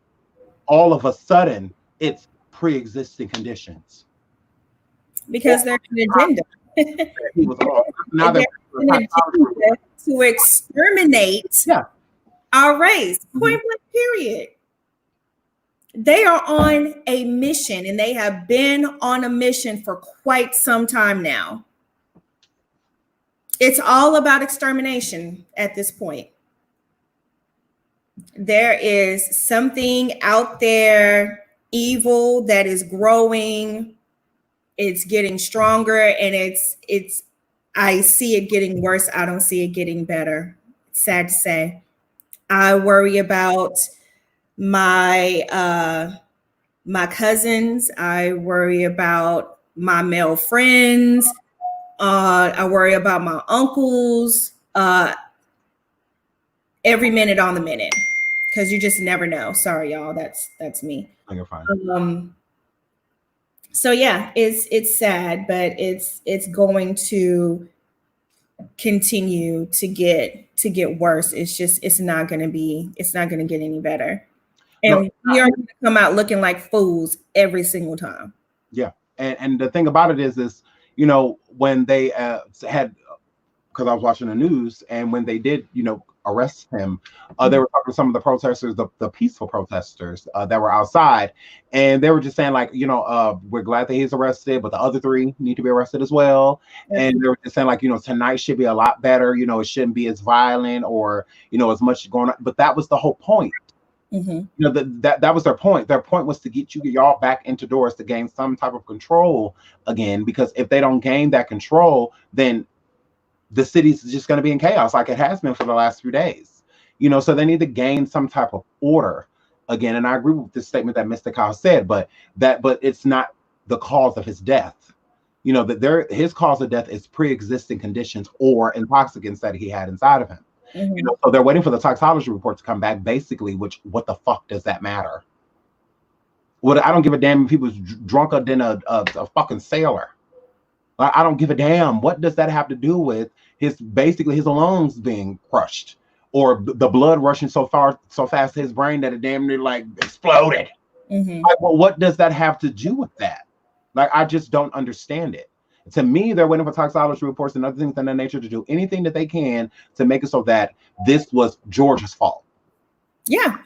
all of a sudden, it's pre-existing conditions? Because there's an agenda. He was all, now there's an agenda to exterminate our race. Point blank, period. They are on a mission, and they have been on a mission for quite some time now. It's all about extermination at this point. There is something out there, evil, that is growing. It's getting stronger, and it's I see it getting worse. I don't see it getting better. It's sad to say. I worry about my cousins. I worry about my male friends. I worry about my uncles. Every minute on the minute, because you just never know. Sorry, y'all. That's me. Oh, you're fine. So yeah, it's sad, but it's going to continue to get worse. It's not going to get any better. And we are going to come out looking like fools every single time. Yeah. And the thing about it is, you know, when they had, because I was watching the news, and when they did, you know, arrest him. They were talking to some of the protesters, the peaceful protesters that were outside, and they were just saying like, we're glad that he's arrested, but the other 3 need to be arrested as well. And they were just saying like, tonight should be a lot better. It shouldn't be as violent or as much going on. But that was the whole point. That was their point. Their point was to get y'all back into doors to gain some type of control again, because if they don't gain that control, then the city's just going to be in chaos like it has been for the last few days. So they need to gain some type of order again. And I agree with the statement that Mr. Kyle said, but it's not the cause of his death. That his cause of death is pre-existing conditions or intoxicants that he had inside of him. So they're waiting for the toxicology report to come back, basically, which what the fuck does that matter? I don't give a damn if he was drunker than a fucking sailor. I don't give a damn. What does that have to do with his lungs being crushed or the blood rushing so fast to his brain that it damn near like exploded? Like, well, what does that have to do with that? Like, I just don't understand it. To me, they're waiting for toxicology reports and other things of that nature to do anything that they can to make it so that this was George's fault. Yeah.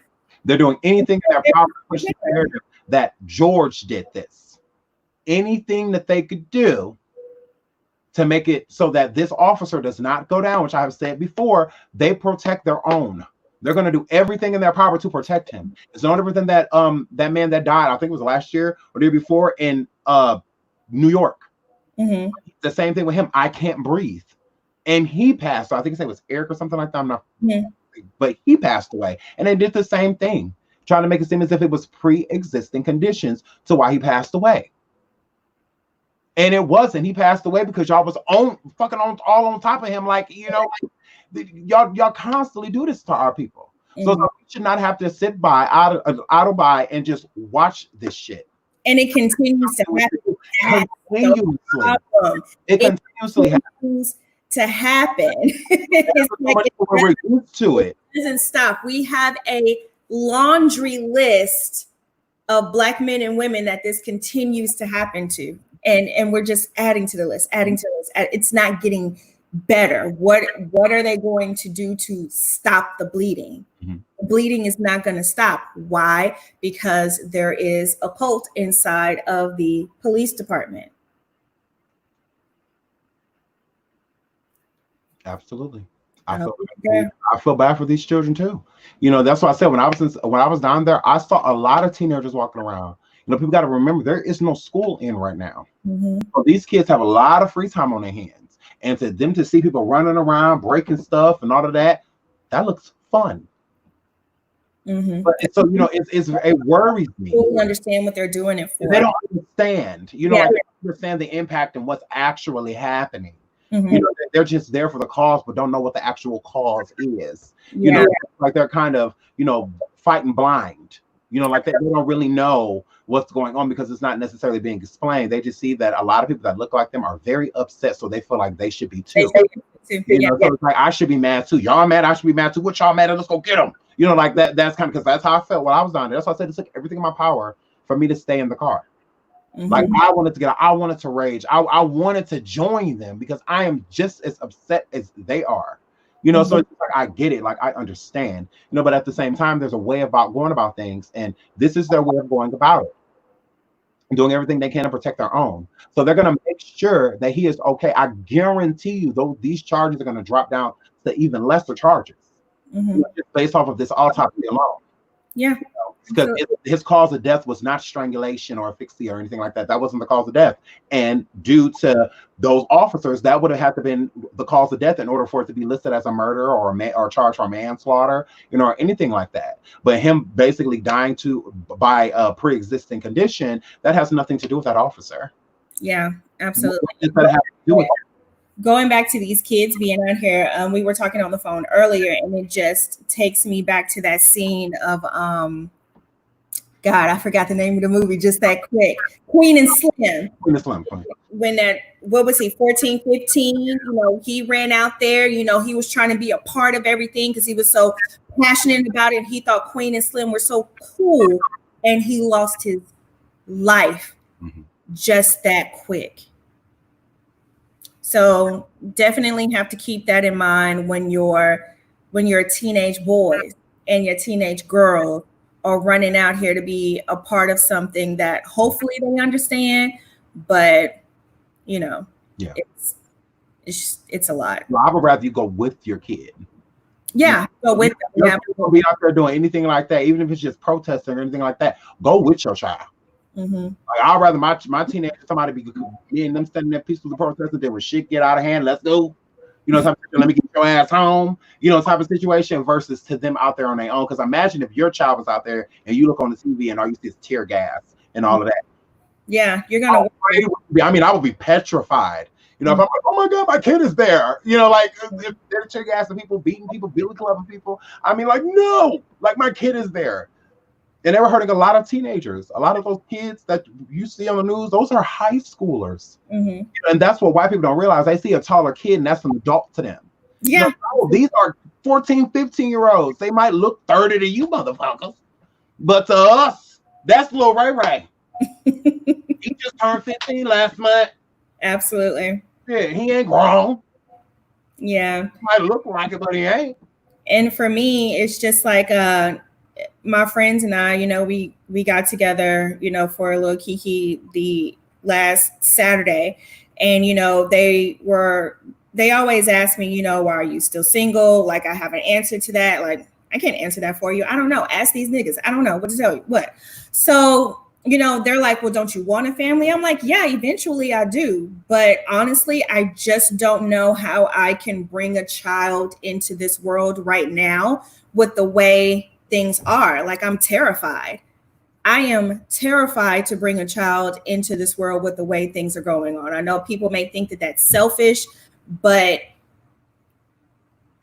They're doing anything in their power to push the narrative that George did this. Anything that they could do to make it so that this officer does not go down, which I have said before, they protect their own. They're going to do everything in their power to protect him. It's no different than that man that died, I think it was last year or the year before in New York. The same thing with him. I can't breathe. And he passed. So I think his name was Eric or something like that. I'm not, but he passed away. And they did the same thing, trying to make it seem as if it was pre-existing conditions to why he passed away. And it wasn't. He passed away because y'all was all on top of him. Like, y'all constantly do this to our people. So we should not have to sit by, idle by, and just watch this shit. And it continues to happen. It continuously happens to happen. We're used to it. It doesn't stop. We have a laundry list of Black men and women that this continues to happen to, and we're just adding to the list. It's not getting better. What are they going to do to stop the bleeding? The bleeding is not going to stop. Why? Because there is a cult inside of the police department. Absolutely. I feel bad for these children too. That's why I said when I was down there, I saw a lot of teenagers walking around. People got to remember there is no school in right now. So these kids have a lot of free time on their hands, and to them to see people running around, breaking stuff, and all of that looks fun. But it worries me. People understand what they're doing it for. They don't understand. They don't understand the impact and what's actually happening. They're just there for the cause, but don't know what the actual cause is. Like they're kind of, fighting blind. Like they don't really know what's going on because it's not necessarily being explained. They just see that a lot of people that look like them are very upset, so they feel like they should be too. So it's like I should be mad too. Y'all mad? I should be mad too. What y'all mad at? Let's go get them. Like that. That's kind of because that's how I felt when I was down there. That's why I said it took everything in my power for me to stay in the car. Like I wanted to get out. I wanted to rage. I wanted to join them because I am just as upset as they are. So it's like I get it, like I understand, but at the same time, there's a way about going about things, and this is their way of going about it, doing everything they can to protect their own. So they're gonna make sure that he is okay. I guarantee you, though, these charges are gonna drop down to even lesser charges, just based off of this autopsy alone. Yeah. Because his cause of death was not strangulation or asphyxia or anything like that. That wasn't the cause of death. And due to those officers, that would have had to been the cause of death in order for it to be listed as a murder or charged for manslaughter, or anything like that. But him basically dying by a pre-existing condition, that has nothing to do with that officer. Yeah, absolutely. Going back to these kids being out here, we were talking on the phone earlier, and it just takes me back to that scene of God, I forgot the name of the movie just that quick. Queen and Slim. When what was he, 14, 15? He ran out there, he was trying to be a part of everything because he was so passionate about it. He thought Queen and Slim were so cool, and he lost his life just that quick. So definitely have to keep that in mind when you're when your teenage boys and your teenage girls are running out here to be a part of something that hopefully they understand, but you know, it's a lot. Well, I would rather you go with your kid. Yeah, go with them. You're gonna be out there doing anything like that, even if it's just protesting or anything like that. Go with your child. Mm-hmm. Like, I'd rather my teenager, somebody be me and them standing there peacefully protesting, then when shit get out of hand, let's go. You know, type of, let me get your ass home. You know, type of situation versus to them out there on their own. Because imagine if your child was out there and you look on the TV and all you see is tear gas and all of that. Yeah, you're gonna. I would be petrified. You know, if I'm like, oh my God, my kid is there. You know, like if they're tear gassing people, beating people, billy clubbing people. I mean, like, no, like my kid is there. And they were hurting a lot of teenagers. A lot of those kids that you see on the news, those are high schoolers. Mm-hmm. And that's what white people don't realize. They see a taller kid and that's an adult to them. Yeah. You know, these are 14, 15-year-olds. They might look 30 to you motherfuckers. But to us, that's little Ray Ray. He just turned 15 last month. Absolutely. Yeah, he ain't grown. Yeah. He might look like it, but he ain't. And for me, it's just like my friends and I, you know, we got together, you know, for a little kiki the last Saturday. And, you know, they always ask me, you know, why are you still single? Like, I have an answer to that. Like, I can't answer that for you. I don't know. Ask these niggas. I don't know what to tell you. What? So, you know, they're like, well, don't you want a family? I'm like, yeah, eventually I do. But honestly, I just don't know how I can bring a child into this world right now with the way things are. Like, I'm terrified. I am terrified to bring a child into this world with the way things are going on. I know people may think that that's selfish, but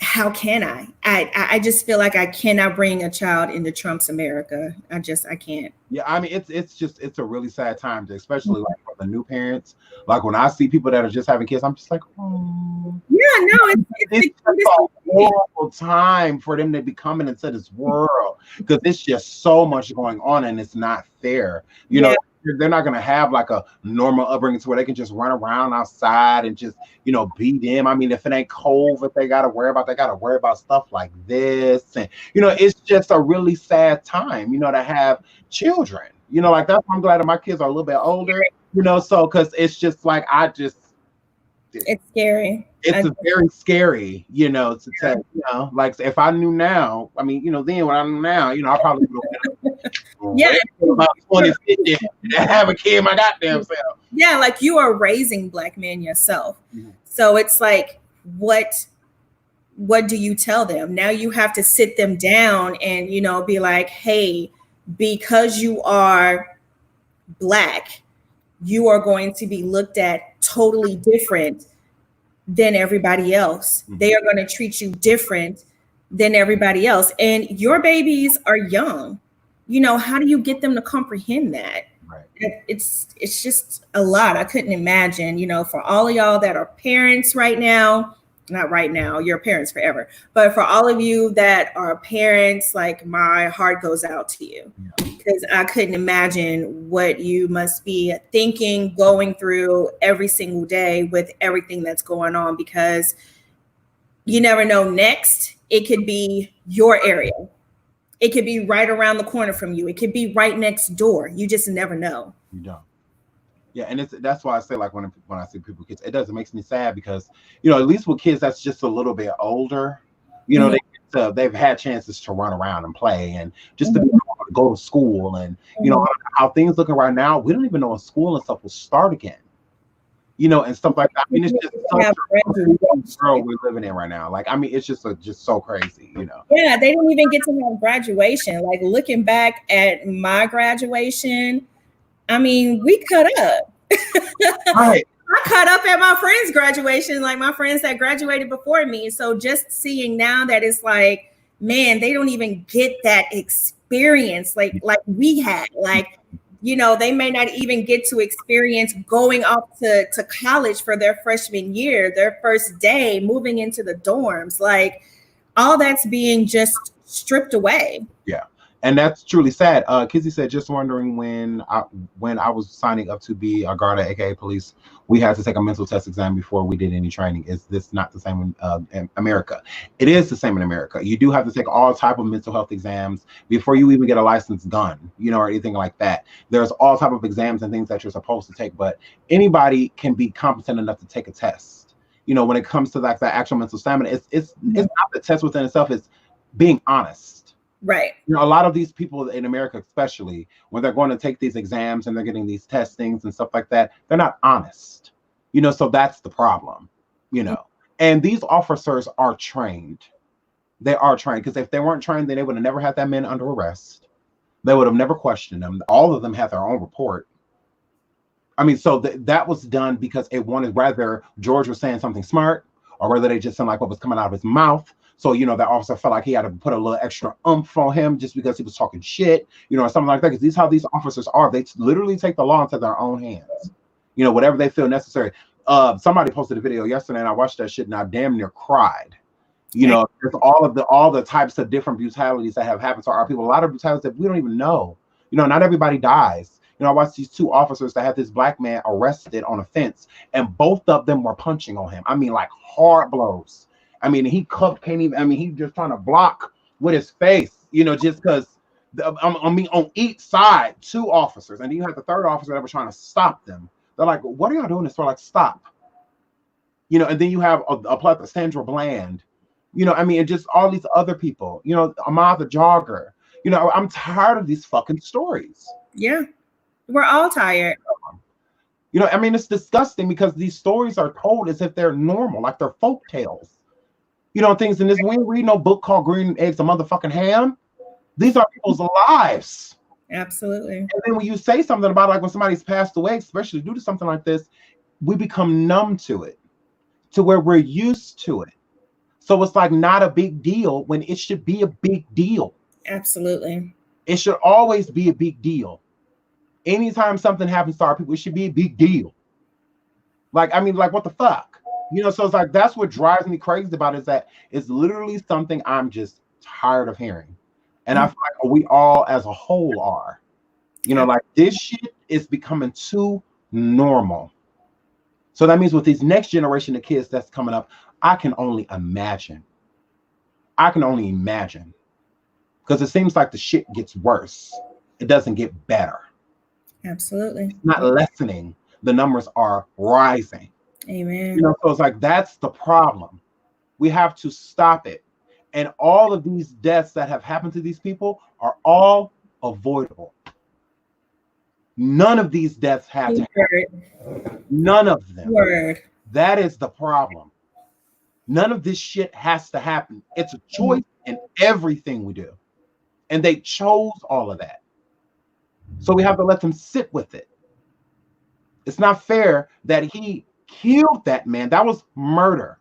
how can I? I just feel like I cannot bring a child into Trump's America. I can't. Yeah, I mean, it's a really sad time, especially like for the new parents. Like when I see people that are just having kids, I'm just like, oh. Yeah, no, it's a horrible time for them to be coming into this world because it's just so much going on and it's not fair. You know, they're not going to have like a normal upbringing to where they can just run around outside and just, you know, be them. I mean, if it ain't cold, what they got to worry about stuff like this. And, you know, it's just a really sad time, you know, to have children, you know, like that's why I'm glad that my kids are a little bit older, you know, so because it's just like it's scary. It's very scary, you know, to tell, you know, like if I knew now, I mean, you know, then when I knew now, you know, I probably would have about 20, 50 to have a kid my goddamn self. Yeah, like you are raising Black men yourself. Mm-hmm. So it's like, what do you tell them? Now you have to sit them down and, you know, be like, hey, because you are Black, you are going to be looked at totally different than everybody else. Mm-hmm. They are going to treat you different than everybody else. And your babies are young. You know, how do you get them to comprehend that? Right. It's just a lot. I couldn't imagine, you know, for all of y'all that are parents right now, not right now, you're parents forever, but for all of you that are parents, like my heart goes out to you because I couldn't imagine what you must be thinking, going through every single day with everything that's going on, because you never know next. It could be your area. It could be right around the corner from you. It could be right next door. You just never know. You don't. Yeah, and that's why I say, like, when I see people with kids, it makes me sad because, you know, at least with kids that's just a little bit older, you know, they've had chances to run around and play and just to be able to go to school and, you know, how things looking right now, we don't even know when school and stuff will start again, you know, and stuff like that. I mean, it's just such a world we're living in right now. Like, I mean, it's just so crazy, you know. Yeah, they didn't even get to have graduation. Like, looking back at my graduation, I mean, we cut up. Right. I cut up at my friend's graduation, like my friends that graduated before me. So just seeing now that it's like, man, they don't even get that experience like we had. Like, you know, they may not even get to experience going off to college for their freshman year, their first day, moving into the dorms. Like, all that's being just stripped away. Yeah. And that's truly sad. Kizzy said, just wondering when I was signing up to be a guard at AKA police, we had to take a mental test exam before we did any training. Is this not the same in America? It is the same in America. You do have to take all type of mental health exams before you even get a licensed gun, or anything like that. There's all type of exams and things that you're supposed to take, but anybody can be competent enough to take a test. When it comes to like that actual mental stamina, it's not the test within itself, it's being honest. Right. A lot of these people in America, especially when they're going to take these exams and they're getting these testings and stuff like that, they're not honest, so that's the problem, and these officers are trained. They are trained, because if they weren't trained, then they would have never had that man under arrest. They would have never questioned them. All of them had their own report. I mean, so that was done because it wanted, whether George was saying something smart or whether they just didn't like what was coming out of his mouth. So, that officer felt like he had to put a little extra oomph on him just because he was talking shit, or something like that. Because these how these officers are. They literally take the law into their own hands, whatever they feel necessary. Somebody posted a video yesterday and I watched that shit and I damn near cried. There's all the types of different brutalities that have happened to our people. A lot of brutalities that we don't even know. Not everybody dies. I watched these two officers that had this black man arrested on a fence, and both of them were punching on him. I mean, like hard blows. I mean, he can't even. I mean, he just trying to block with his face, just because. On each side, two officers, and then you have the third officer that was trying to stop them. They're like, "What are y'all doing this for?" Like, stop. And then you have a plethora, Sandra Bland. And just all these other people. Ahmad the jogger. I'm tired of these fucking stories. Yeah, we're all tired. It's disgusting because these stories are told as if they're normal, like they're folk tales. Things in this. We ain't read no book called Green Eggs and Motherfucking Ham. These are people's lives. Absolutely. And then when you say something about, like, when somebody's passed away, especially due to something like this, we become numb to it, to where we're used to it. So it's like not a big deal when it should be a big deal. Absolutely. It should always be a big deal. Anytime something happens to our people, it should be a big deal. Like, what the fuck? So it's like, that's what drives me crazy about it, is that it's literally something I'm just tired of hearing. And I feel like we all as a whole are. Like, this shit is becoming too normal. So that means with these next generation of kids that's coming up, I can only imagine. Because it seems like the shit gets worse. It doesn't get better. Absolutely. It's not lessening. The numbers are rising. Amen. So it's like, that's the problem. We have to stop it. And all of these deaths that have happened to these people are all avoidable. None of these deaths have to happen. None of them. Word. That is the problem. None of this shit has to happen. It's a choice in everything we do. And they chose all of that. So we have to let them sit with it. It's not fair that he killed that man. That was murder.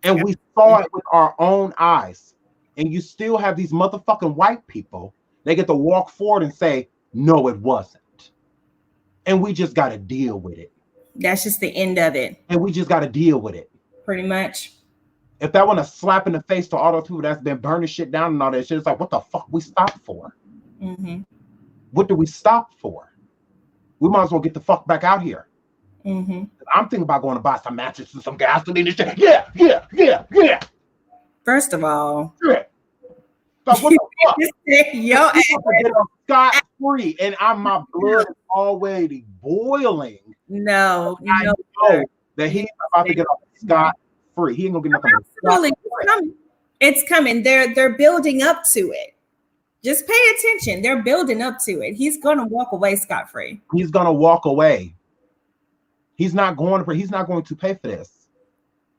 And we saw it with our own eyes. And you still have these motherfucking white people. They get to walk forward and say, no, it wasn't. And we just got to deal with it. That's just the end of it. And we just got to deal with it. Pretty much. If that wasn't a slap in the face to all those people that's been burning shit down and all that shit, it's like, what the fuck we stopped for? Mm-hmm. What do we stop for? We might as well get the fuck back out here. Mm-hmm. I'm thinking about going to buy some matches and some gasoline and shit. Yeah. First of all, yeah. So what the fuck? Yo, scot-free, and my blood is already boiling. No, I know that he's about to get off scot-free. He ain't gonna get nothing. Absolutely, it's coming. They're building up to it. Just pay attention. They're building up to it. He's gonna walk away scot-free. He's gonna walk away. He's not going to pay for this.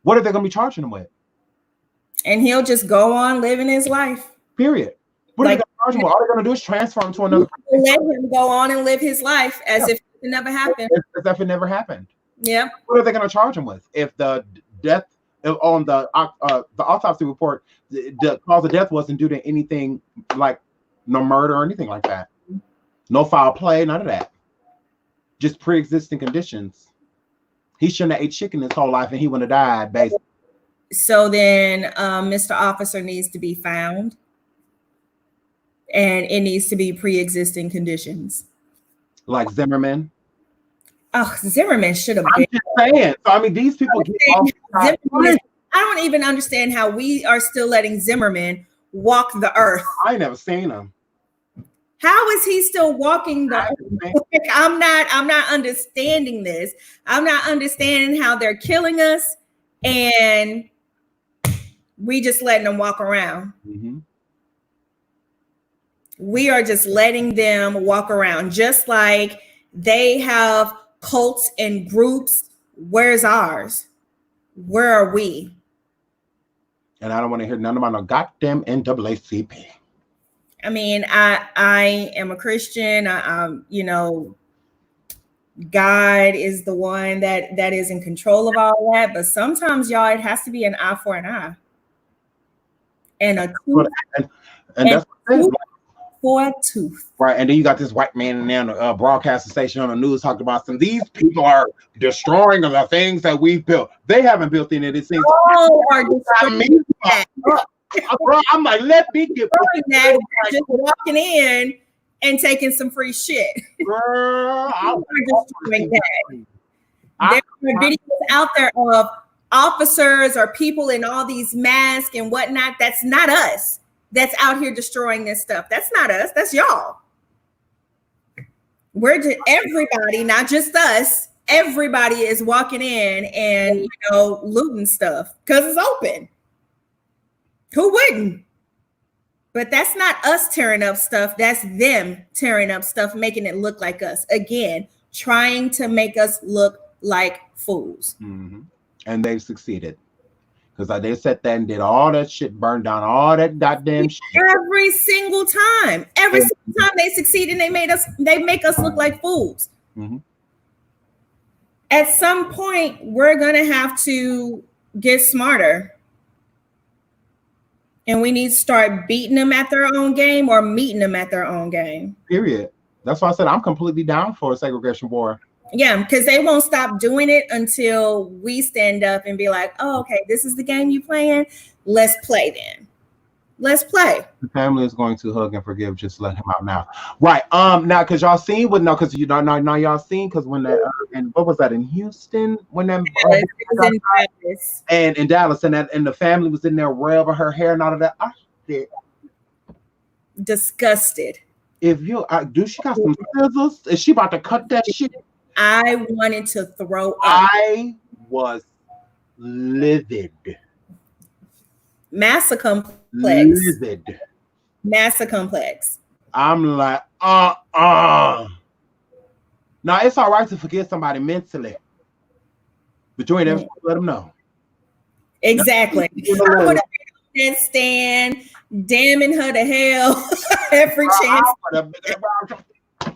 What are they gonna be charging him with? And he'll just go on living his life. Period. What are they gonna charge him with? All they're gonna do is transfer him to another. Let him go on and live his life as if it never happened. As if it never happened. Yeah. What are they gonna charge him with? If the death on the autopsy report, the cause of death wasn't due to anything like no murder or anything like that. No foul play, none of that. Just pre-existing conditions. He shouldn't have ate chicken his whole life and he wouldn't have died, basically. So then Mr. Officer needs to be found and it needs to be pre-existing conditions. Like Zimmerman. Oh, Zimmerman should have I'm been. just saying. So I mean, these people get off. I don't even understand how we are still letting Zimmerman walk the earth. I ain't never seen him. How is he still walking the earth? Like, I'm not understanding this. I'm not understanding how they're killing us and we just letting them walk around. Mm-hmm. We are just letting them walk around, just like they have cults and groups. Where's ours? Where are we? And I don't want to hear none about no goddamn NAACP. I mean, I am a Christian. God is the one that is in control of all that. But sometimes, y'all, it has to be an eye for an eye, and a tooth, and that's tooth for a tooth. Right, and then you got this white man in there on the broadcasting station on the news talking about these people are destroying the things that we've built. They haven't built any of these things. Are destroying that. I'm like, let me get that. Just walking in and taking some free shit. Girl, there are videos out there of officers or people in all these masks and whatnot. That's not us. That's out here destroying this stuff. That's not us. That's y'all. We're just everybody, not just us. Everybody is walking in and looting stuff because it's open. Who wouldn't? But that's not us tearing up stuff. That's them tearing up stuff, making it look like us. Again, trying to make us look like fools. Mm-hmm. And they've succeeded. Because they sat there and did all that shit, burned down all that goddamn shit. Every single time. Every single time they succeed and they make us look like fools. Mm-hmm. At some point, we're gonna have to get smarter. And we need to start beating them at their own game or meeting them at their own game. Period. That's why I said I'm completely down for a segregation war. Yeah, because they won't stop doing it until we stand up and be like, oh, okay, this is the game you playing. Let's play then. Let's play. The family is going to hug and forgive. Just let him out now. Right. Now, because y'all seen because you don't know y'all seen because when that and what was that in Houston when that it was in Dallas. And in Dallas and the family was in there rubbing her hair and all of that. I did. Disgusted. If you do, she got some scissors. Is she about to cut that shit? I wanted to throw up. I was livid. Massa complex. Livid. Massa complex. I'm like, Now it's all right to forget somebody mentally, but you ain't ever let them know. Exactly. I would have been stand, damning her to hell every chance.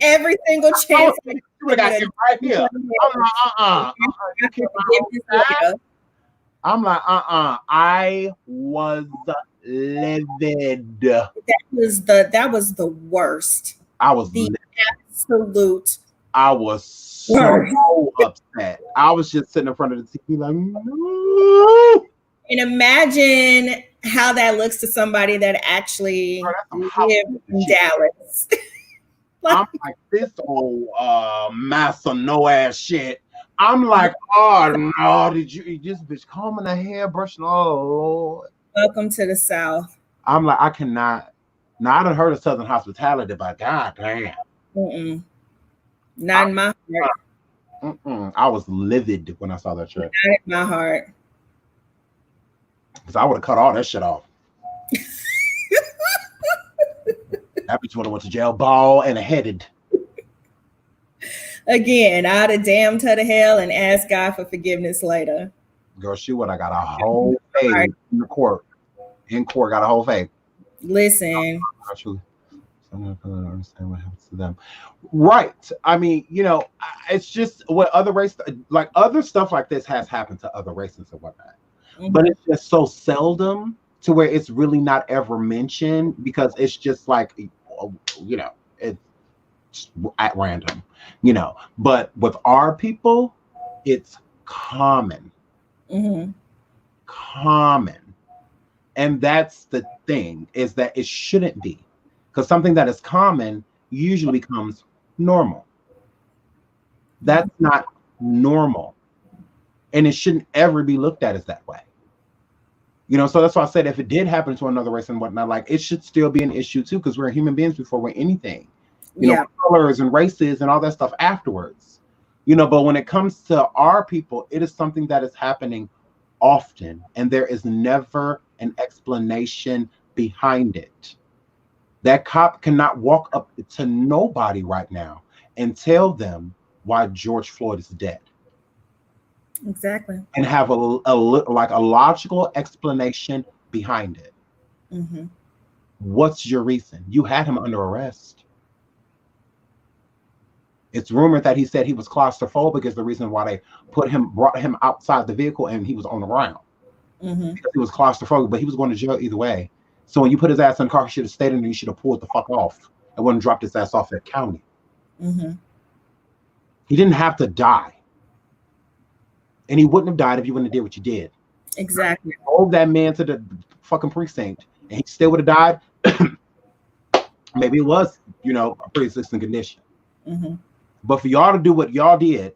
Every single chance. I got him right here. I'm like, I was livid. That was the worst. I was the absolute. I was so upset. I was just sitting in front of the TV like, no. And imagine how that looks to somebody that actually lives in Dallas. I'm like, this old massa no ass shit. I'm like, oh no, did you this bitch combing her hair, brushing? Oh Lord. Welcome to the South. I'm like, I cannot. Now I done heard of Southern hospitality, but god damn. Not in my heart. I was livid when I saw that trip. Not in my heart. Because I would have cut all that shit off. That bitch would have went to jail, ball and headed. Again, I'd have damned her to hell and asked God for forgiveness later. Girl, she would have got a whole fade in the court. In court, got a whole fade. Listen. Actually, I don't understand what happens to them. Right. I mean, it's just what other race, like other stuff like this has happened to other races and whatnot. Mm-hmm. But it's just so seldom to where it's really not ever mentioned because it's just like, it's at random, But with our people, it's common. Mm-hmm. Common. And that's the thing, is that it shouldn't be. Because something that is common usually becomes normal. That's not normal. And it shouldn't ever be looked at as that way. You know, so that's why I said if it did happen to another race and whatnot, like it should still be an issue too, because we're human beings before we're anything. You know, colors and races and all that stuff afterwards. You know, but when it comes to our people, it is something that is happening often, and there is never an explanation behind it. That cop cannot walk up to nobody right now and tell them why George Floyd is dead. Exactly. And have a logical explanation behind it. Mm-hmm. What's your reason? You had him under arrest. It's rumored that he said he was claustrophobic is the reason why they brought him outside the vehicle and he was on the ground. Mm-hmm. Because he was claustrophobic, but he was going to jail either way. So when you put his ass in the car, he should have stayed in there. He should have pulled the fuck off and wouldn't dropped his ass off at county. Mm-hmm. He didn't have to die. And he wouldn't have died if you wouldn't have did what you did. Exactly. Hold that man to the fucking precinct and he still would have died. Maybe it was, you know, a pre-existing condition. Mm-hmm. But for y'all to do what y'all did,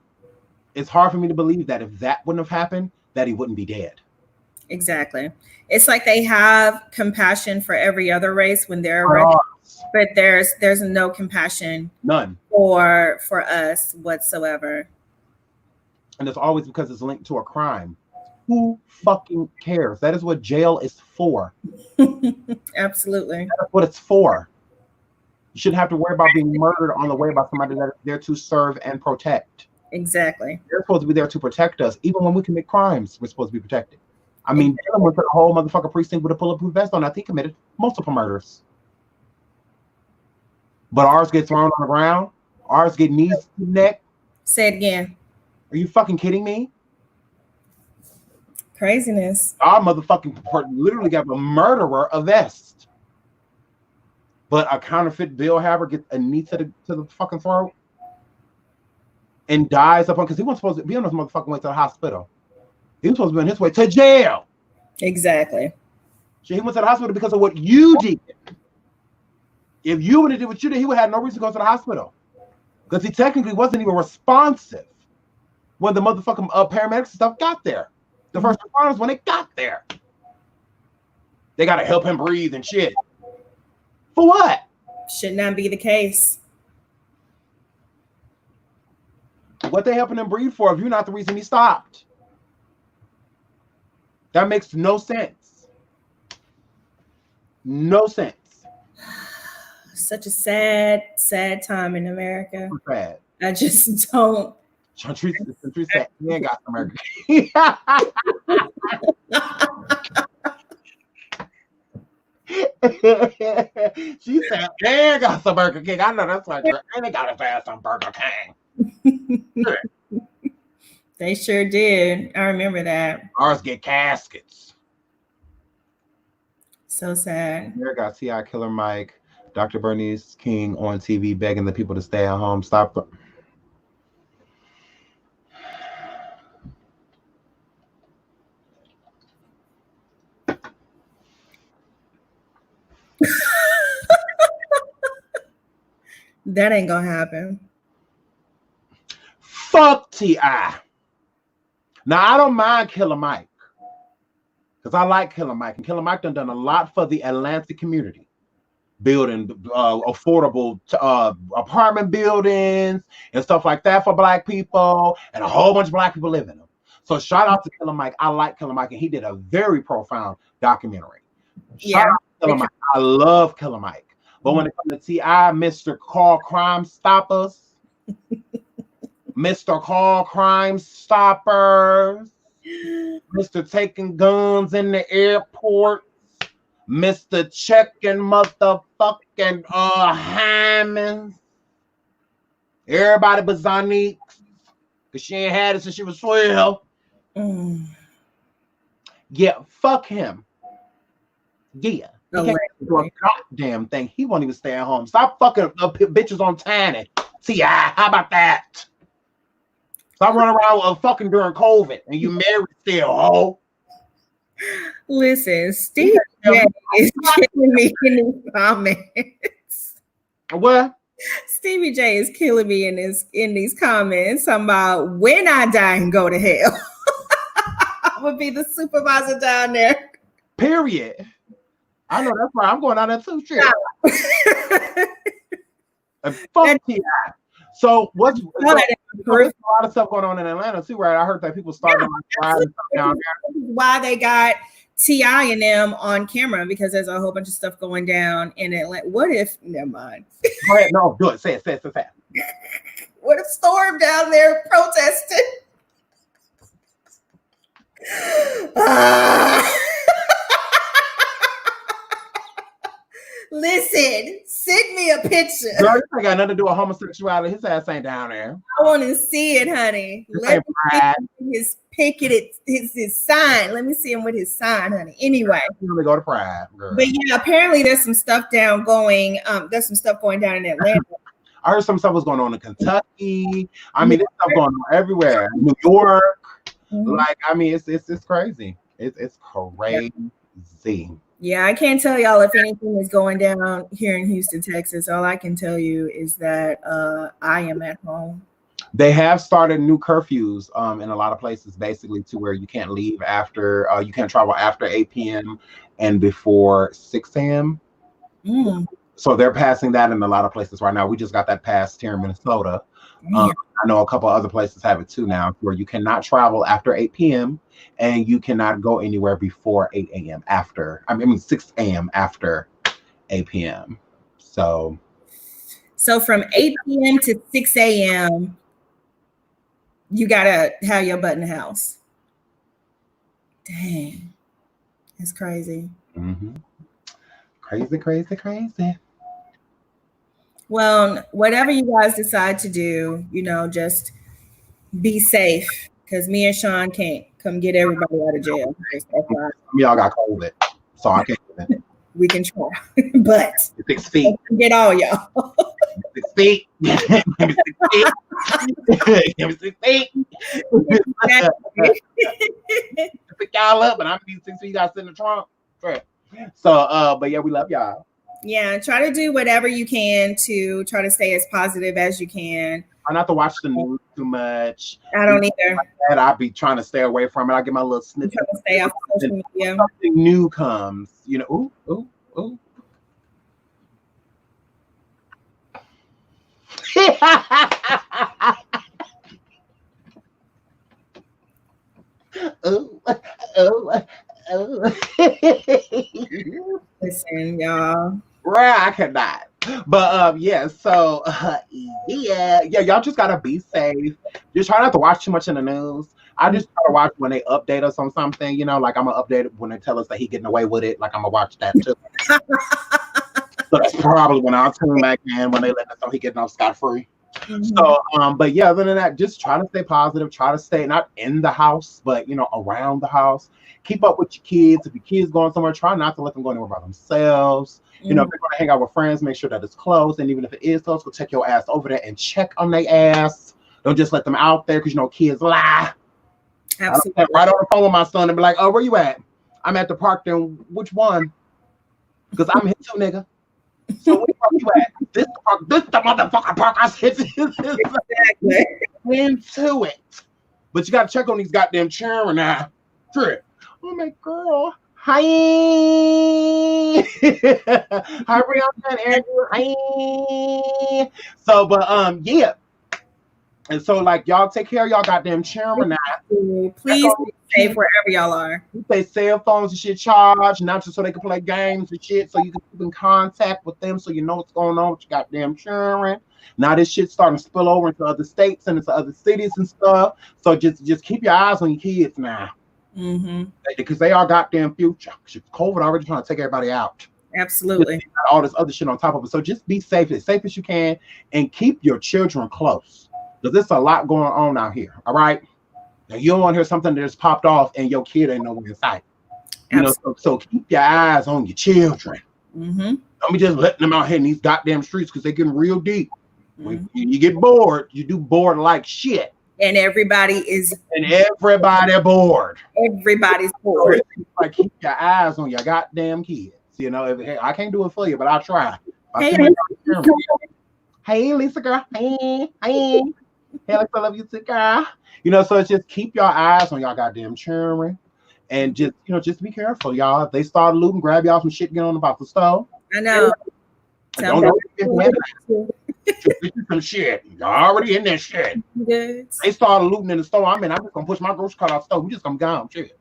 it's hard for me to believe that if that wouldn't have happened, that he wouldn't be dead. Exactly. It's like they have compassion for every other race when they're but there's no compassion, none, for us whatsoever. And it's always because it's linked to a crime. Who fucking cares? That is what jail is for. Absolutely. That's what it's for. You shouldn't have to worry about being murdered on the way by somebody that is there to serve and protect. Exactly. They're supposed to be there to protect us. Even when we commit crimes, we're supposed to be protected. I mean, Dylan went to the whole motherfucker precinct with a bulletproof vest on. I think he committed multiple murders. But ours get thrown on the ground. Ours get knees to the neck. Say it again. Are you fucking kidding me? Craziness. Our motherfucking literally got a murderer a vest. But a counterfeit bill haver gets a knee to the fucking throat and dies upon because he wasn't supposed to be on his motherfucking way to the hospital. He was supposed to be on his way to jail. Exactly. So he went to the hospital because of what you did. If you would have did what you did, he would have had no reason to go to the hospital. Because he technically wasn't even responsive when the motherfucking paramedics and stuff got there. The first responders, when they got there. They got to help him breathe and shit. For what? Should not be the case. What they helping him breathe for if you're not the reason he stopped? That makes no sense. No sense. Such a sad time in America. Sad. I just don't. Chantrice said, "You ain't got America." She said, "They got some Burger King." I know that's like, and they got to have some Burger King. They sure did. I remember that. Ours get caskets. So sad. There got T.I. Killer Mike, Dr. Bernice King on TV begging the people to stay at home. Stop. That ain't gonna happen. Fuck T.I. Now I don't mind Killer Mike because I like Killer Mike, and Killer Mike done a lot for the Atlanta community, building affordable apartment buildings and stuff like that for Black people, and a whole bunch of Black people live in them. So shout out to Killer Mike. I like Killer Mike, and he did a very profound documentary. Shout out to Killer Mike. I love Killer Mike. But when it comes to T.I., Mr. Call Crime Stoppers, Mr. Call Crime Stoppers, Mr. Taking Guns in the airport, Mr. Checking motherfucking Hammonds, everybody but Zanique, because she ain't had it since she was 12. Yeah, fuck him. Yeah. He can't do a goddamn thing. He won't even stay at home. Stop fucking bitches on Tanny. T.I., how about that? Stop running around fucking during COVID and you married still, ho. Listen, Steve is killing me in the comments. What? Stevie J is killing me in these comments. Talking about when I die and go to hell, I would be the supervisor down there. Period. I know that's why I'm going down there too. Shit. Fuck T.I. So what's a lot of stuff going on in Atlanta too, right? I heard that people started down there. Why they got T.I. and them on camera, because there's a whole bunch of stuff going down in Atlanta. What if? Never mind. Go ahead, no, do it. Say it. What if Storm down there protested? Listen, send me a picture. Girl, this ain't got nothing to do with homosexuality. His ass ain't down there. I want to see it, honey. Let me see his picketed, his sign. Let me see him with his sign, honey. Anyway, we go to Pride, girl. But yeah, apparently there's some stuff going down in Atlanta. I heard some stuff was going on in Kentucky. I mean, there's stuff going on everywhere. New York. Like, I mean, it's crazy. It's crazy. Yeah, I can't tell y'all if anything is going down here in Houston, Texas. All I can tell you is that I am at home. They have started new curfews in a lot of places, basically to where you can't leave after, you can't travel after 8 p.m. and before 6 a.m. So they're passing that in a lot of places right now. We just got that passed here in Minnesota. I know a couple other places have it too now, where you cannot travel after 8 p.m. and you cannot go anywhere before 8 a.m. I mean 6 a.m. after 8 p.m. So from 8 p.m. to 6 a.m. you gotta have your butt in the house. Dang, it's crazy. Crazy. Well, whatever you guys decide to do, just be safe, because me and Sean can't come get everybody out of jail. Y'all got COVID, so I can't. We can try, but 6 feet. Get all y'all. 6 feet. Give me 6 feet. Pick y'all up, but I'm gonna be 6 feet. You guys sit in the trunk. Right. So, but yeah, we love y'all. Yeah, try to do whatever you can to try to stay as positive as you can. Try not to watch the news too much. I don't either. Like I'll be trying to stay away from it. I get my little snippet. To stay off social media. Something new comes, Ooh. Listen, y'all. Right, I cannot. But yeah, so yeah, y'all just gotta be safe. Just try not to watch too much in the news. I just try to watch when they update us on something, like I'm gonna update it when they tell us that he getting away with it. Like I'm gonna watch that too. So that's probably when I'll tune back in when they let us know he getting off scot-free. So but yeah, other than that, just try to stay positive, try to stay not in the house, but around the house. Keep up with your kids. If your kids going somewhere, try not to let them go anywhere by themselves. If they're going to hang out with friends, make sure that it's closed. And even if it is closed, go take your ass over there and check on their ass. Don't just let them out there, because kids lie. Absolutely. Right on the phone with my son and be like, "Oh, where you at?" "I'm at the park." "Then which one?" "Because I'm here too, nigga." "So where you at?" "This the park. This the motherfucking park." I said, exactly. Into it. But you got to check on these goddamn children now. Trip. Oh my girl. Hi. Hi, Brianna and Andrew. Hi. So, but yeah. And so, like, y'all take care of y'all goddamn children now. Please be safe wherever y'all are. Keep their cell phones and shit charged, not just so they can play games and shit, so you can keep in contact with them, so you know what's going on with your goddamn children. Now this shit's starting to spill over into other states and into other cities and stuff. So just keep your eyes on your kids now. Because they are goddamn future. COVID already trying to take everybody out. Absolutely. All this other shit on top of it. So just be safe as you can, and keep your children close. Because there's a lot going on out here. All right. Now you don't want to hear something that just popped off and your kid ain't nowhere in sight. So keep your eyes on your children. Don't be just letting them out here in these goddamn streets, because they're getting real deep. When you get bored, you do bored like shit. And everybody bored. Everybody's bored. Like, keep your eyes on your goddamn kids. I can't do it for you, but I'll try. Hey, hey, Lisa girl. Hey. Hey, Alex, I love you too, girl. You know, so it's just keep your eyes on y'all goddamn children. And just, you know, just be careful, y'all. If they start looting, grab y'all some shit, get on about the stove. I know. Don't know some shit. You're already in that shit. Yes. They started looting in the store. I mean, I'm just gonna push my grocery cart out the store. We just gonna go shit.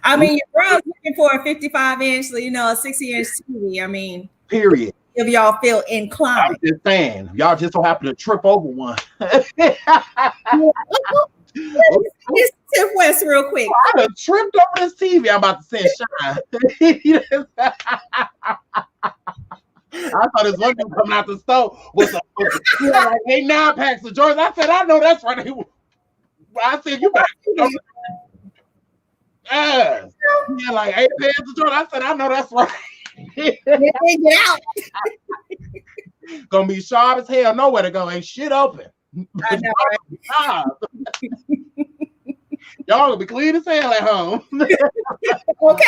I mean, your girl's looking for a 55-inch, you know, a 60-inch TV. I mean, period. If y'all feel inclined. I'm just saying, y'all just don't happen to trip over one. Let's tip West real quick. I done tripped over this TV. I'm about to send Shine. I thought this one dude coming out the store with like 8-9 packs of Jordans. I said, I know that's right. I said, you better. Yeah, like 8 pairs of Jordans. I said, I know that's right. Get out. Gonna be sharp as hell. Nowhere to go. Ain't shit open. I know, right? Y'all gonna be clean as hell at home. Okay.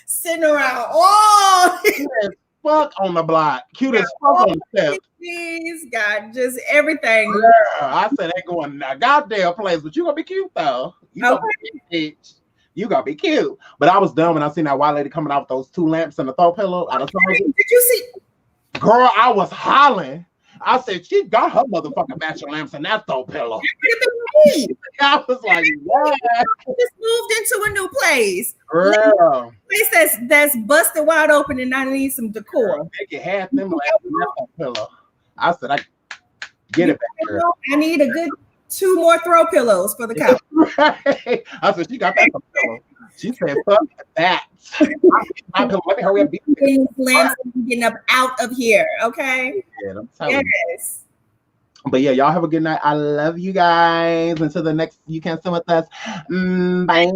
Sitting around. Oh, cute as fuck on the block. Cute as fuck on the step. He's got just everything. Girl, I said ain't going to a goddamn place, but you gonna be cute though. You gonna be bitch. You gonna be cute. But I was dumb when I seen that white lady coming out with those 2 lamps and a throw pillow. Did you see? Girl, I was hollering. I said, she got her motherfucking matching lamps and that throw pillow. I was like, yeah. Just moved into a new place. Girl. Place that's busted wide open and I need some decor. They can have them like that pillow. I said, I get it back, girl. I need a good 2 more throw pillows for the couch. Right. I said, she got that pillow. She said, fuck that. Let me hurry up. Getting up out of here, okay? Yeah, I'm telling you. But yeah, y'all have a good night. I love you guys. Until the next You Can't Swim With Us. Bye.